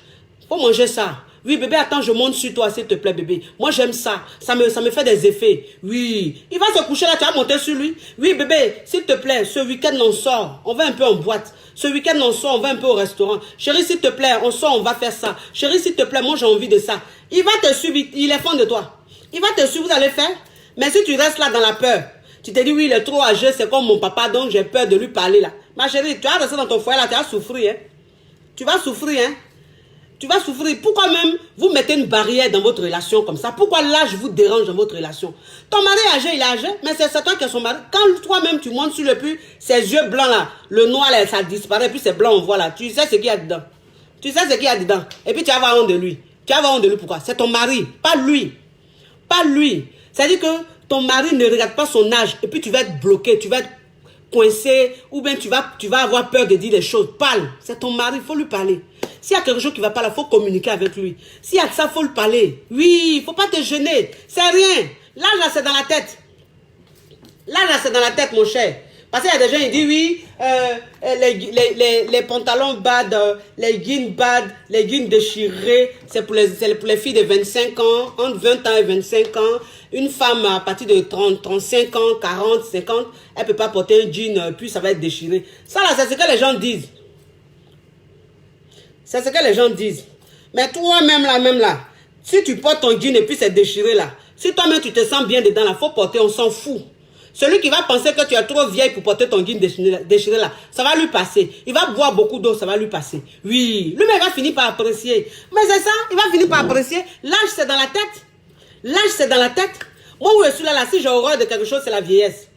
Faut manger ça. Oui bébé, attends, je monte sur toi s'il te plaît bébé. Moi j'aime ça, ça me fait des effets. Oui, il va se coucher là, tu vas monter sur lui. Oui bébé, s'il te plaît, ce week-end on sort, on va un peu en boîte. Ce week-end on sort, on va un peu au restaurant. Chérie s'il te plaît, on sort, on va faire ça. Chérie s'il te plaît, moi j'ai envie de ça. Il va te suivre, il est fan de toi. Il va te suivre, vous allez faire. Mais si tu restes là dans la peur, tu te dis oui, il est trop âgé, c'est comme mon papa, donc j'ai peur de lui parler là. Ma chérie, tu vas rester dans ton foyer là, tu vas souffrir. Hein? Tu vas souffrir. Hein? Tu vas souffrir. Pourquoi même vous mettez une barrière dans votre relation comme ça? Pourquoi l'âge vous dérange dans votre relation? Ton mari est âgé, il est âgé, mais c'est toi qui es son mari. Quand toi-même tu montes sur le puits, ses yeux blancs là, le noir là, ça disparaît, puis c'est blanc, on voit là. Tu sais ce qu'il y a dedans. Tu sais ce qu'il y a dedans. Et puis tu vas avoir honte de lui. Tu vas avoir honte de lui, pourquoi? C'est ton mari, pas lui. Pas lui. C'est-à-dire que ton mari ne regarde pas son âge et puis tu vas être bloqué, tu vas être coincé ou bien tu vas avoir peur de dire des choses. Parle. C'est ton mari, il faut lui parler. S'il y a quelque chose qui ne va pas là, il faut communiquer avec lui. S'il y a ça, il faut le parler. Oui, il ne faut pas te gêner. C'est rien. L'âge là, c'est dans la tête. L'âge là, c'est dans la tête, mon cher. Parce qu'il y a des gens qui disent, oui, les pantalons bad, les jeans bad, les jeans déchirés, c'est pour les filles de 25 ans, entre 20 ans et 25 ans. Une femme à partir de 30, 35 ans, 40, 50, elle ne peut pas porter un jean, puis ça va être déchiré. Ça là, c'est ce que les gens disent. C'est ce que les gens disent. Mais toi-même là, si tu portes ton jean et puis c'est déchiré là, si toi-même tu te sens bien dedans là, il faut porter, on s'en fout. Celui qui va penser que tu es trop vieille pour porter ton jean déchiré là, ça va lui passer. Il va boire beaucoup d'eau, ça va lui passer. Oui, lui-même va finir par apprécier. Mais c'est ça, il va finir par apprécier. L'âge, c'est dans la tête. L'âge, c'est dans la tête. Moi, où je suis là, si j'ai horreur de quelque chose, c'est la vieillesse.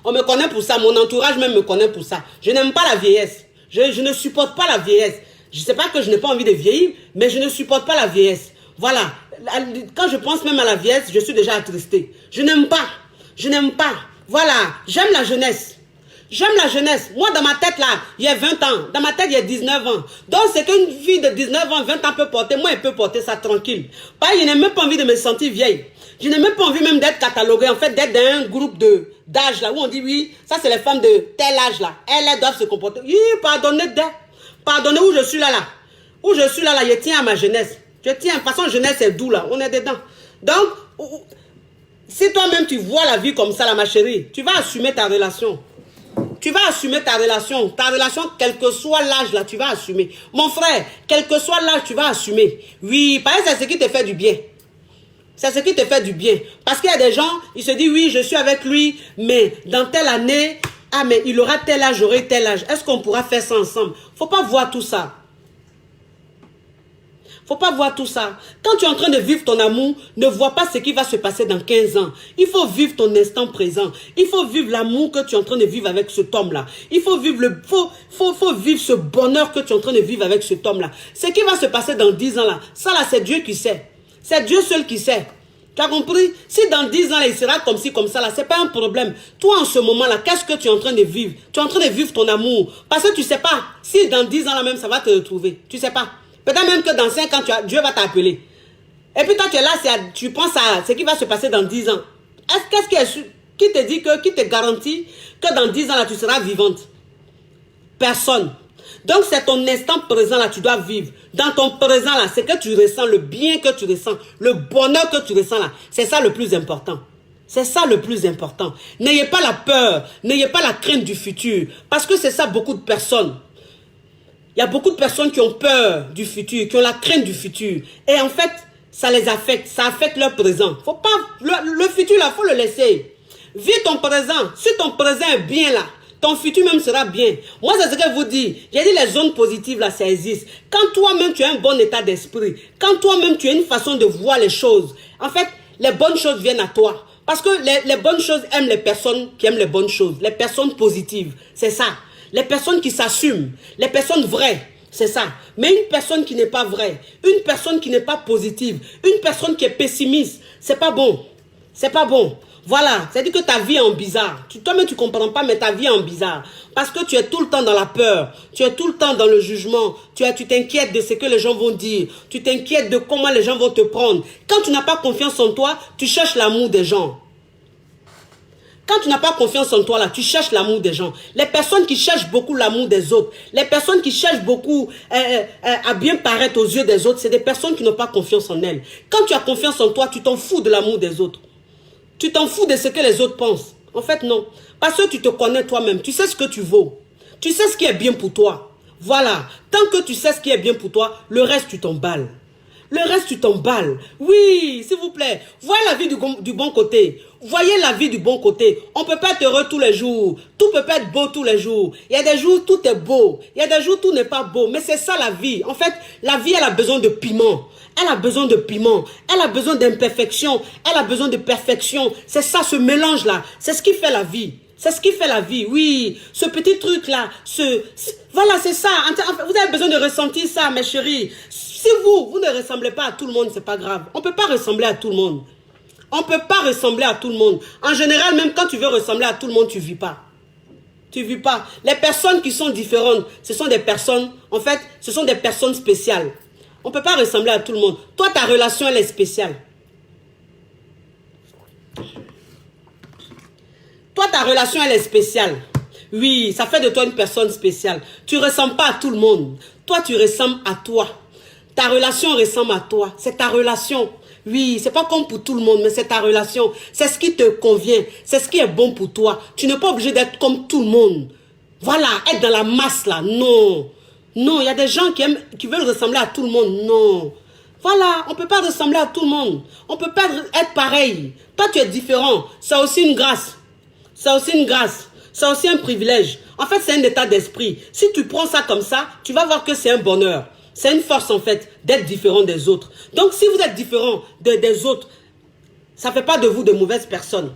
On me connaît pour ça. Mon entourage même me connaît pour ça. Je n'aime pas la vieillesse. Je ne supporte pas la vieillesse. Je ne sais pas que je n'ai pas envie de vieillir, mais je ne supporte pas la vieillesse. Voilà. Quand je pense même à la vieillesse, je suis déjà attristé. Je n'aime pas. Je n'aime pas. Voilà. J'aime la jeunesse. J'aime la jeunesse. Moi, dans ma tête, là, il y a 20 ans. Dans ma tête, il y a 19 ans. Donc, c'est qu'une fille de 19 ans, 20 ans peut porter. Moi, elle peut porter ça tranquille. Je n'ai même pas envie de me sentir vieille. Je n'ai même pas envie même d'être cataloguée, en fait, d'être dans un groupe d'âge, là, où on dit, oui, ça, c'est les femmes de tel âge, là. Elles doivent se comporter. Oui, pardonnez où je suis là. Où je suis là, je tiens à ma jeunesse. Je tiens. De toute façon, jeunesse, c'est doux, là. On est dedans. Donc, si toi-même, tu vois la vie comme ça, là, ma chérie, tu vas assumer ta relation. Tu vas assumer ta relation. Ta relation, quel que soit l'âge, là, tu vas assumer. Mon frère, quel que soit l'âge, tu vas assumer. Oui, parce que c'est ce qui te fait du bien. C'est ce qui te fait du bien. Parce qu'il y a des gens, ils se disent, oui, je suis avec lui, mais dans telle année, ah, mais il aura tel âge, j'aurai tel âge. Est-ce qu'on pourra faire ça ensemble? Faut pas voir tout ça. Faut pas voir tout ça. Quand tu es en train de vivre ton amour, ne vois pas ce qui va se passer dans 15 ans. Il faut vivre ton instant présent. Il faut vivre l'amour que tu es en train de vivre avec cet homme-là. Il faut vivre faut vivre ce bonheur que tu es en train de vivre avec cet homme-là. Ce qui va se passer dans 10 ans là, ça là, c'est Dieu qui sait. C'est Dieu seul qui sait. Tu as compris? Si dans 10 ans là, il sera comme ci, comme ça là, c'est pas un problème. Toi, en ce moment là, qu'est-ce que tu es en train de vivre? Tu es en train de vivre ton amour. Parce que tu sais pas si dans 10 ans là même, ça va te retrouver. Tu sais pas. Peut-être même que dans 5 ans, Dieu va t'appeler. Et puis toi, tu es là, tu penses à ce qui va se passer dans 10 ans. Qui te dit qui te garantit que dans 10 ans, là, tu seras vivante? Personne. Donc, c'est ton instant présent, là, tu dois vivre. Dans ton présent, là, c'est que tu ressens, le bien que tu ressens, le bonheur que tu ressens, là. C'est ça le plus important. C'est ça le plus important. N'ayez pas la peur, n'ayez pas la crainte du futur. Parce que c'est ça beaucoup de personnes. Il y a beaucoup de personnes qui ont peur du futur, qui ont la crainte du futur. Et en fait, ça les affecte. Ça affecte leur présent. Faut pas, le futur, là, faut le laisser. Vis ton présent. Si ton présent est bien là, ton futur même sera bien. Moi, c'est ce que je vous dis. J'ai dit les zones positives, là, ça existe. Quand toi-même, tu as un bon état d'esprit, quand toi-même, tu as une façon de voir les choses, en fait, les bonnes choses viennent à toi. Parce que les bonnes choses aiment les personnes qui aiment les bonnes choses. Les personnes positives. C'est ça. Les personnes qui s'assument, les personnes vraies, c'est ça. Mais une personne qui n'est pas vraie, une personne qui n'est pas positive, une personne qui est pessimiste, c'est pas bon. C'est pas bon. Voilà, c'est-à-dire que ta vie est en bizarre. Toi-même, tu ne comprends pas, mais ta vie est en bizarre. Parce que tu es tout le temps dans la peur. Tu es tout le temps dans le jugement. Tu t'inquiètes de ce que les gens vont dire. Tu t'inquiètes de comment les gens vont te prendre. Quand tu n'as pas confiance en toi, tu cherches l'amour des gens. Quand tu n'as pas confiance en toi, là, tu cherches l'amour des gens. Les personnes qui cherchent beaucoup l'amour des autres, les personnes qui cherchent beaucoup à bien paraître aux yeux des autres, c'est des personnes qui n'ont pas confiance en elles. Quand tu as confiance en toi, tu t'en fous de l'amour des autres. Tu t'en fous de ce que les autres pensent. En fait, non. Parce que tu te connais toi-même. Tu sais ce que tu vaux. Tu sais ce qui est bien pour toi. Voilà. Tant que tu sais ce qui est bien pour toi, le reste, tu t'emballes. Le reste, tu t'emballes. Oui, s'il vous plaît. Voyez la vie du bon côté. Voyez la vie du bon côté. On ne peut pas être heureux tous les jours. Tout ne peut pas être beau tous les jours. Il y a des jours où tout est beau. Il y a des jours où tout n'est pas beau. Mais c'est ça la vie. En fait, la vie, elle a besoin de piment. Elle a besoin de piment. Elle a besoin d'imperfection. Elle a besoin de perfection. C'est ça, ce mélange-là. C'est ce qui fait la vie. C'est ce qui fait la vie, oui. Ce petit truc-là, voilà, c'est ça. Vous avez besoin de ressentir ça, mes chéris. Si vous ne ressemblez pas à tout le monde, c'est pas grave. On ne peut pas ressembler à tout le monde. On ne peut pas ressembler à tout le monde. En général, même quand tu veux ressembler à tout le monde, tu ne vis pas. Tu ne vis pas. Les personnes qui sont différentes, ce sont des personnes, en fait, ce sont des personnes spéciales. On ne peut pas ressembler à tout le monde. Toi, ta relation, elle est spéciale. Toi, ta relation, elle est spéciale. Oui, ça fait de toi une personne spéciale. Tu ne ressembles pas à tout le monde. Toi, tu ressembles à toi. Ta relation ressemble à toi. C'est ta relation. Oui, c'est pas comme pour tout le monde, mais c'est ta relation. C'est ce qui te convient. C'est ce qui est bon pour toi. Tu n'es pas obligé d'être comme tout le monde. Voilà, être dans la masse là. Non. Non, il y a des gens qui veulent ressembler à tout le monde. Non. Voilà, on ne peut pas ressembler à tout le monde. On ne peut pas être pareil. Toi, tu es différent. C'est aussi une grâce. C'est aussi une grâce. C'est aussi un privilège. En fait, c'est un état d'esprit. Si tu prends ça comme ça, tu vas voir que c'est un bonheur. C'est une force en fait d'être différent des autres. Donc si vous êtes différent des autres, ça ne fait pas de vous de mauvaises personnes.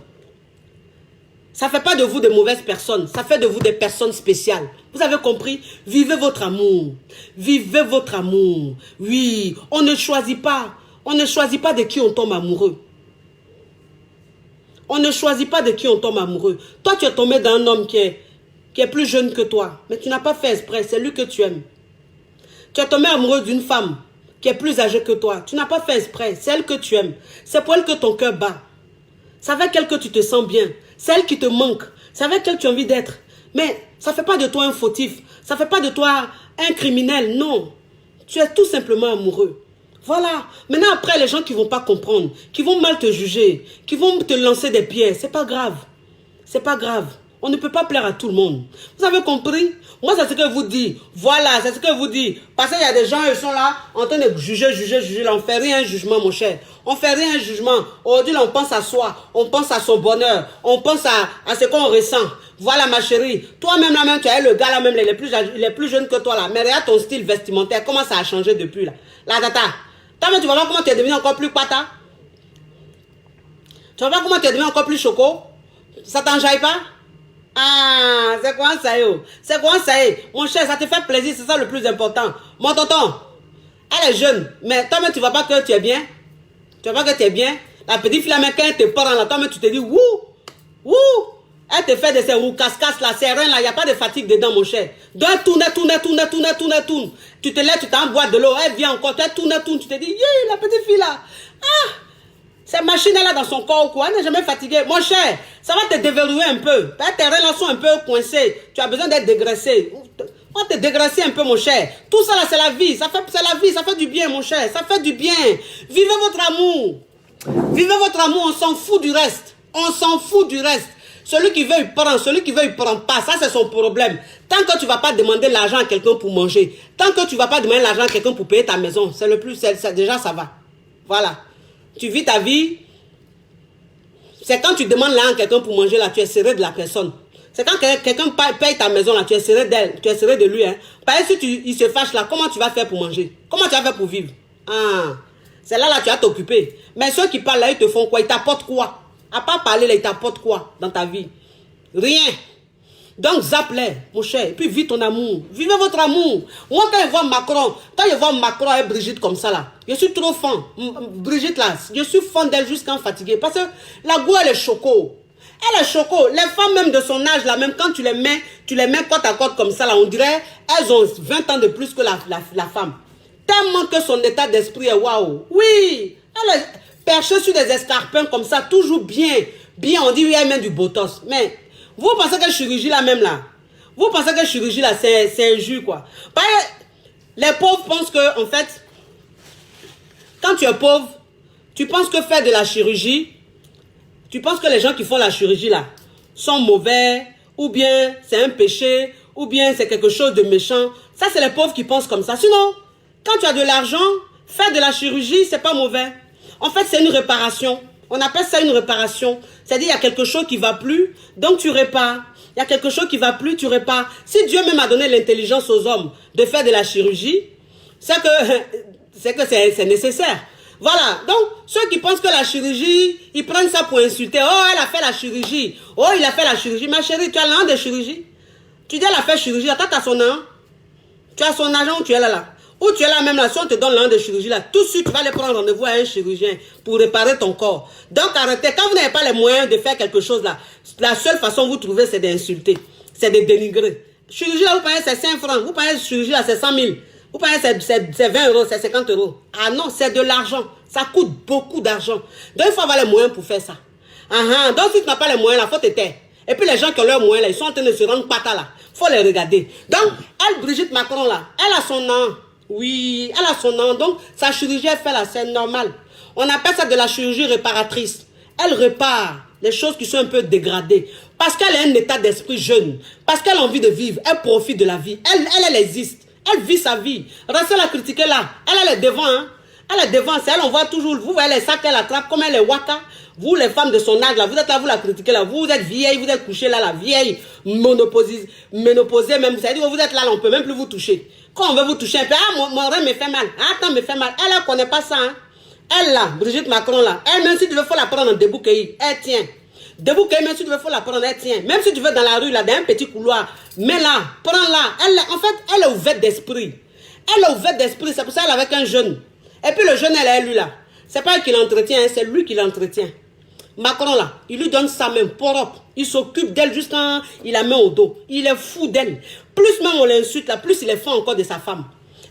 Ça ne fait pas de vous de mauvaises personnes. Ça fait de vous des personnes spéciales. Vous avez compris? Vivez votre amour. Vivez votre amour. Oui, on ne choisit pas. On ne choisit pas de qui on tombe amoureux. On ne choisit pas de qui on tombe amoureux. Toi, tu es tombé dans un homme qui est plus jeune que toi. Mais tu n'as pas fait exprès. C'est lui que tu aimes. Tu es tombé amoureux d'une femme qui est plus âgée que toi. Tu n'as pas fait exprès. C'est elle que tu aimes. C'est pour elle que ton cœur bat. C'est avec elle que tu te sens bien. C'est elle qui te manque. C'est avec elle que tu as envie d'être. Mais ça ne fait pas de toi un fautif. Ça ne fait pas de toi un criminel. Non. Tu es tout simplement amoureux. Voilà. Maintenant, après, les gens qui ne vont pas comprendre, qui vont mal te juger, qui vont te lancer des pierres, c'est pas grave. C'est pas grave. On ne peut pas plaire à tout le monde. Vous avez compris? Moi, c'est ce que vous dis. Voilà, c'est ce que vous dis. Parce qu'il y a des gens, ils sont là, en train de juger. Là, on ne fait rien un jugement, mon cher. On ne fait rien un jugement. Aujourd'hui, là, on pense à soi. On pense à son bonheur. On pense à ce qu'on ressent. Voilà, ma chérie. Toi-même, là, même, tu as le gars, là, même, il est plus jeune que toi, là. Mais regarde ton style vestimentaire. Comment ça a changé depuis, là. La tata. Toi, mais tu vas voir comment tu es devenu encore plus pata. Tu vas voir comment tu es devenu encore plus choco. Ça t'enjaille pas? Ah, c'est quoi ça, yo? C'est quoi ça, mon cher, ça te fait plaisir, c'est ça le plus important. Mon tonton, elle est jeune, mais toi-même, tu ne vois pas que tu es bien? Tu vois pas que tu es bien? La petite fille, là, mais quand elle te parle, là, toi-même, tu te dis, wouh, wouh, elle te fait de ces roues casse-casse, là, ces reins, là, il n'y a pas de fatigue dedans, mon cher. Donc, elle tourne. Tu te lèves, tu t'envoies de l'eau, elle vient encore, tu tournes, tu te dis, yeah, la petite fille, là, ah! Cette machine-là dans son corps ou quoi, elle n'est jamais fatiguée. Mon cher, ça va te déverrouiller un peu. Tes reins sont un peu coincés. Tu as besoin d'être dégraissé. On va te dégraisser un peu, mon cher. Tout ça là, c'est la vie. C'est la vie, ça fait du bien, mon cher. Ça fait du bien. Vivez votre amour. Vivez votre amour, on s'en fout du reste. On s'en fout du reste. Celui qui veut, il prend. Celui qui veut, il prend pas. Ça, c'est son problème. Tant que tu ne vas pas demander l'argent à quelqu'un pour manger, tant que tu ne vas pas demander l'argent à quelqu'un pour payer ta maison, c'est le plus, déjà, ça va. Voilà. Tu vis ta vie. C'est quand tu demandes l'argent à quelqu'un pour manger, là, tu es serré de la personne. C'est quand quelqu'un paye ta maison, là, tu es serré d'elle, tu es serré de lui. Hein. Parce que si il se fâche, là, comment tu vas faire pour manger? Comment tu vas faire pour vivre? Ah, c'est là, tu vas t'occuper. Mais ceux qui parlent, là, ils te font quoi? Ils t'apportent quoi? À part parler, là, ils t'apportent quoi dans ta vie? Rien. Donc, zappe-les, mon cher, et puis vis ton amour. Vivez votre amour. Moi, quand je vois Macron et Brigitte comme ça, là, je suis trop fan. Brigitte, là, je suis fan d'elle jusqu'à fatiguée. Parce que la go, elle est choco. Elle est choco. Les femmes, même de son âge, là, même quand tu les mets côte à côte comme ça, là, on dirait, elles ont 20 ans de plus que la femme. Tellement que son état d'esprit est waouh. Oui, elle est perchée sur des escarpins comme ça, toujours bien. Bien, on dit, oui, elle met du botox. Mais, vous pensez que chirurgie là même là, vous pensez que chirurgie là c'est un jus quoi. Parce que les pauvres pensent que en fait, quand tu es pauvre, tu penses que faire de la chirurgie, tu penses que les gens qui font la chirurgie là sont mauvais, ou bien c'est un péché, ou bien c'est quelque chose de méchant. Ça c'est les pauvres qui pensent comme ça. Sinon, quand tu as de l'argent, faire de la chirurgie c'est pas mauvais. En fait c'est une réparation. On appelle ça une réparation. C'est-à-dire, il y a quelque chose qui ne va plus, donc tu répares. Il y a quelque chose qui ne va plus, tu répares. Si Dieu même a donné l'intelligence aux hommes de faire de la chirurgie, c'est que c'est nécessaire. Voilà. Donc, ceux qui pensent que la chirurgie, ils prennent ça pour insulter. Oh, elle a fait la chirurgie. Oh, il a fait la chirurgie. Ma chérie, tu as l'an de chirurgie. Tu dis, elle a fait chirurgie. Attends, tu as son an. Tu as son argent où tu es là. Ou tu es là même là, si on te donne l'an de chirurgie là, tout de suite tu vas aller prendre rendez-vous à un chirurgien pour réparer ton corps. Donc arrêtez, quand vous n'avez pas les moyens de faire quelque chose là, la seule façon vous trouvez c'est d'insulter, c'est de dénigrer. Chirurgie là, vous payez c'est 5 francs, vous payez chirurgie là c'est 100 000, vous payez c'est 20 euros, c'est 50 euros. Ah non, c'est de l'argent, ça coûte beaucoup d'argent. Donc il faut avoir les moyens pour faire ça. Donc si tu n'as pas les moyens là, il faut te taire. Et puis les gens qui ont leurs moyens là, ils sont en train de se rendre pata là, faut les regarder. Donc elle, Brigitte Macron là, elle a son nom. Oui, elle a son nom, donc sa chirurgie elle fait là, c'est normal. On appelle ça de la chirurgie réparatrice. Elle répare les choses qui sont un peu dégradées. Parce qu'elle a un état d'esprit jeune. Parce qu'elle a envie de vivre, elle profite de la vie. Elle existe, elle vit sa vie. Restez la critiquer là, elle est devant, hein. Elle est devant, c'est elle, on voit toujours, vous voyez les sacs qu'elle attrape, comme elle est waka. Vous, les femmes de son âge, là, vous êtes là, vous la critiquez, là, vous êtes vieille, vous êtes couchée là, la vieille, ménopausée même, c'est-à-dire que vous êtes là, on ne peut même plus vous toucher. Quand on veut vous toucher un peu, ah, mon rein me fait mal, ah, attends, me fait mal. Elle, ne connaît pas ça, hein. Elle, là, Brigitte Macron, là, elle, même si tu veux, faut la prendre en debout cueilli, elle tient. Debout cueilli, même si tu veux, faut la prendre, elle tient. Même si tu veux dans la rue, là, dans un petit couloir, mets là, prends-la. Elle, en fait, elle est ouverte d'esprit. Elle est ouverte d'esprit, c'est pour ça qu'elle est avec un jeune. Et puis le jeune, elle est lui, là. C'est pas elle qui l'entretient, hein, c'est lui qui l'entretient. Macron là, il lui donne sa main propre. Il s'occupe d'elle jusqu'à il la met au dos. Il est fou d'elle. Plus même on l'insulte là, plus il est fou encore de sa femme.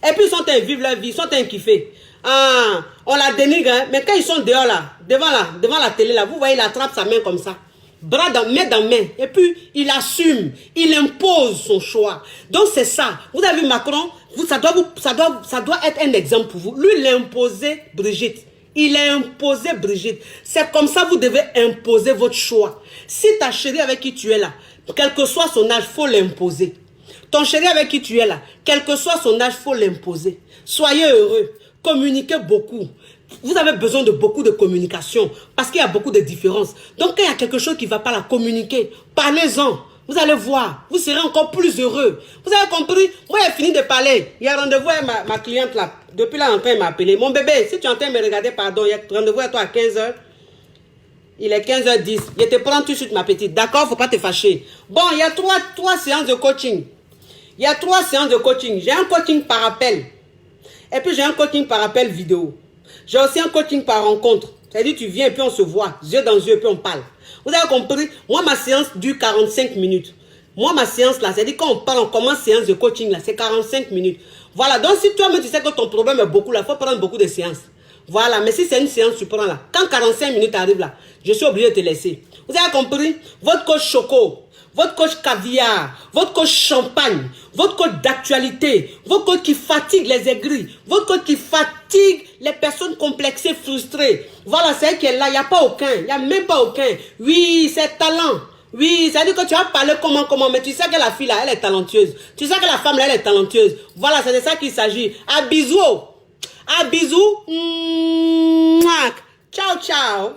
Et puis ils sont en vivre leur vie, ils sont en kiffer. Ah, on la dénigre, hein, mais quand ils sont dehors là, devant la télé là, vous voyez, il attrape sa main comme ça. Bras dans main. Et puis il assume, il impose son choix. Donc c'est ça. Vous avez vu Macron, ça doit être un exemple pour vous. Lui, il a imposé Brigitte. Il a imposé Brigitte. C'est comme ça que vous devez imposer votre choix. Si ta chérie avec qui tu es là, quel que soit son âge, il faut l'imposer. Ton chéri avec qui tu es là, quel que soit son âge, il faut l'imposer. Soyez heureux. Communiquez beaucoup. Vous avez besoin de beaucoup de communication parce qu'il y a beaucoup de différences. Donc, quand il y a quelque chose qui ne va pas la communiquer, parlez-en. Vous allez voir, vous serez encore plus heureux. Vous avez compris? Moi, j'ai fini de parler. Il y a rendez-vous avec ma cliente là. Depuis là, en train de m'appeler. Mon bébé, si tu es en train de me regarder, pardon, il y a rendez-vous à toi à 15h. Il est 15h10. Je te prends tout de suite, ma petite. D'accord, il ne faut pas te fâcher. Bon, il y a trois séances de coaching. Il y a 3 séances de coaching. J'ai un coaching par appel. Et puis, j'ai un coaching par appel vidéo. J'ai aussi un coaching par rencontre. C'est-à-dire, tu viens et puis on se voit, yeux dans yeux, et puis on parle. Vous avez compris? Moi, ma séance dure 45 minutes. Moi, ma séance là, c'est-à-dire quand on parle, on commence séance de coaching là, c'est 45 minutes. Voilà, donc si toi-même tu sais que ton problème est beaucoup là, il faut prendre beaucoup de séances. Voilà, mais si c'est une séance, tu prends là. Quand 45 minutes arrivent là, je suis obligé de te laisser. Vous avez compris? Votre coach choco, votre coach caviar, votre coach champagne, votre coach d'actualité, votre coach qui fatigue les aigris, votre coach qui fatigue les personnes complexées, frustrées. Voilà, c'est elle qui est là, il n'y a pas aucun, il n'y a même pas aucun. Oui, c'est talent. Oui, ça veut dire que tu vas parler comment, mais tu sais que la fille là, elle est talentueuse. Tu sais que la femme là, elle est talentueuse. Voilà, c'est de ça qu'il s'agit. À bisous. À bisous. Ciao, ciao.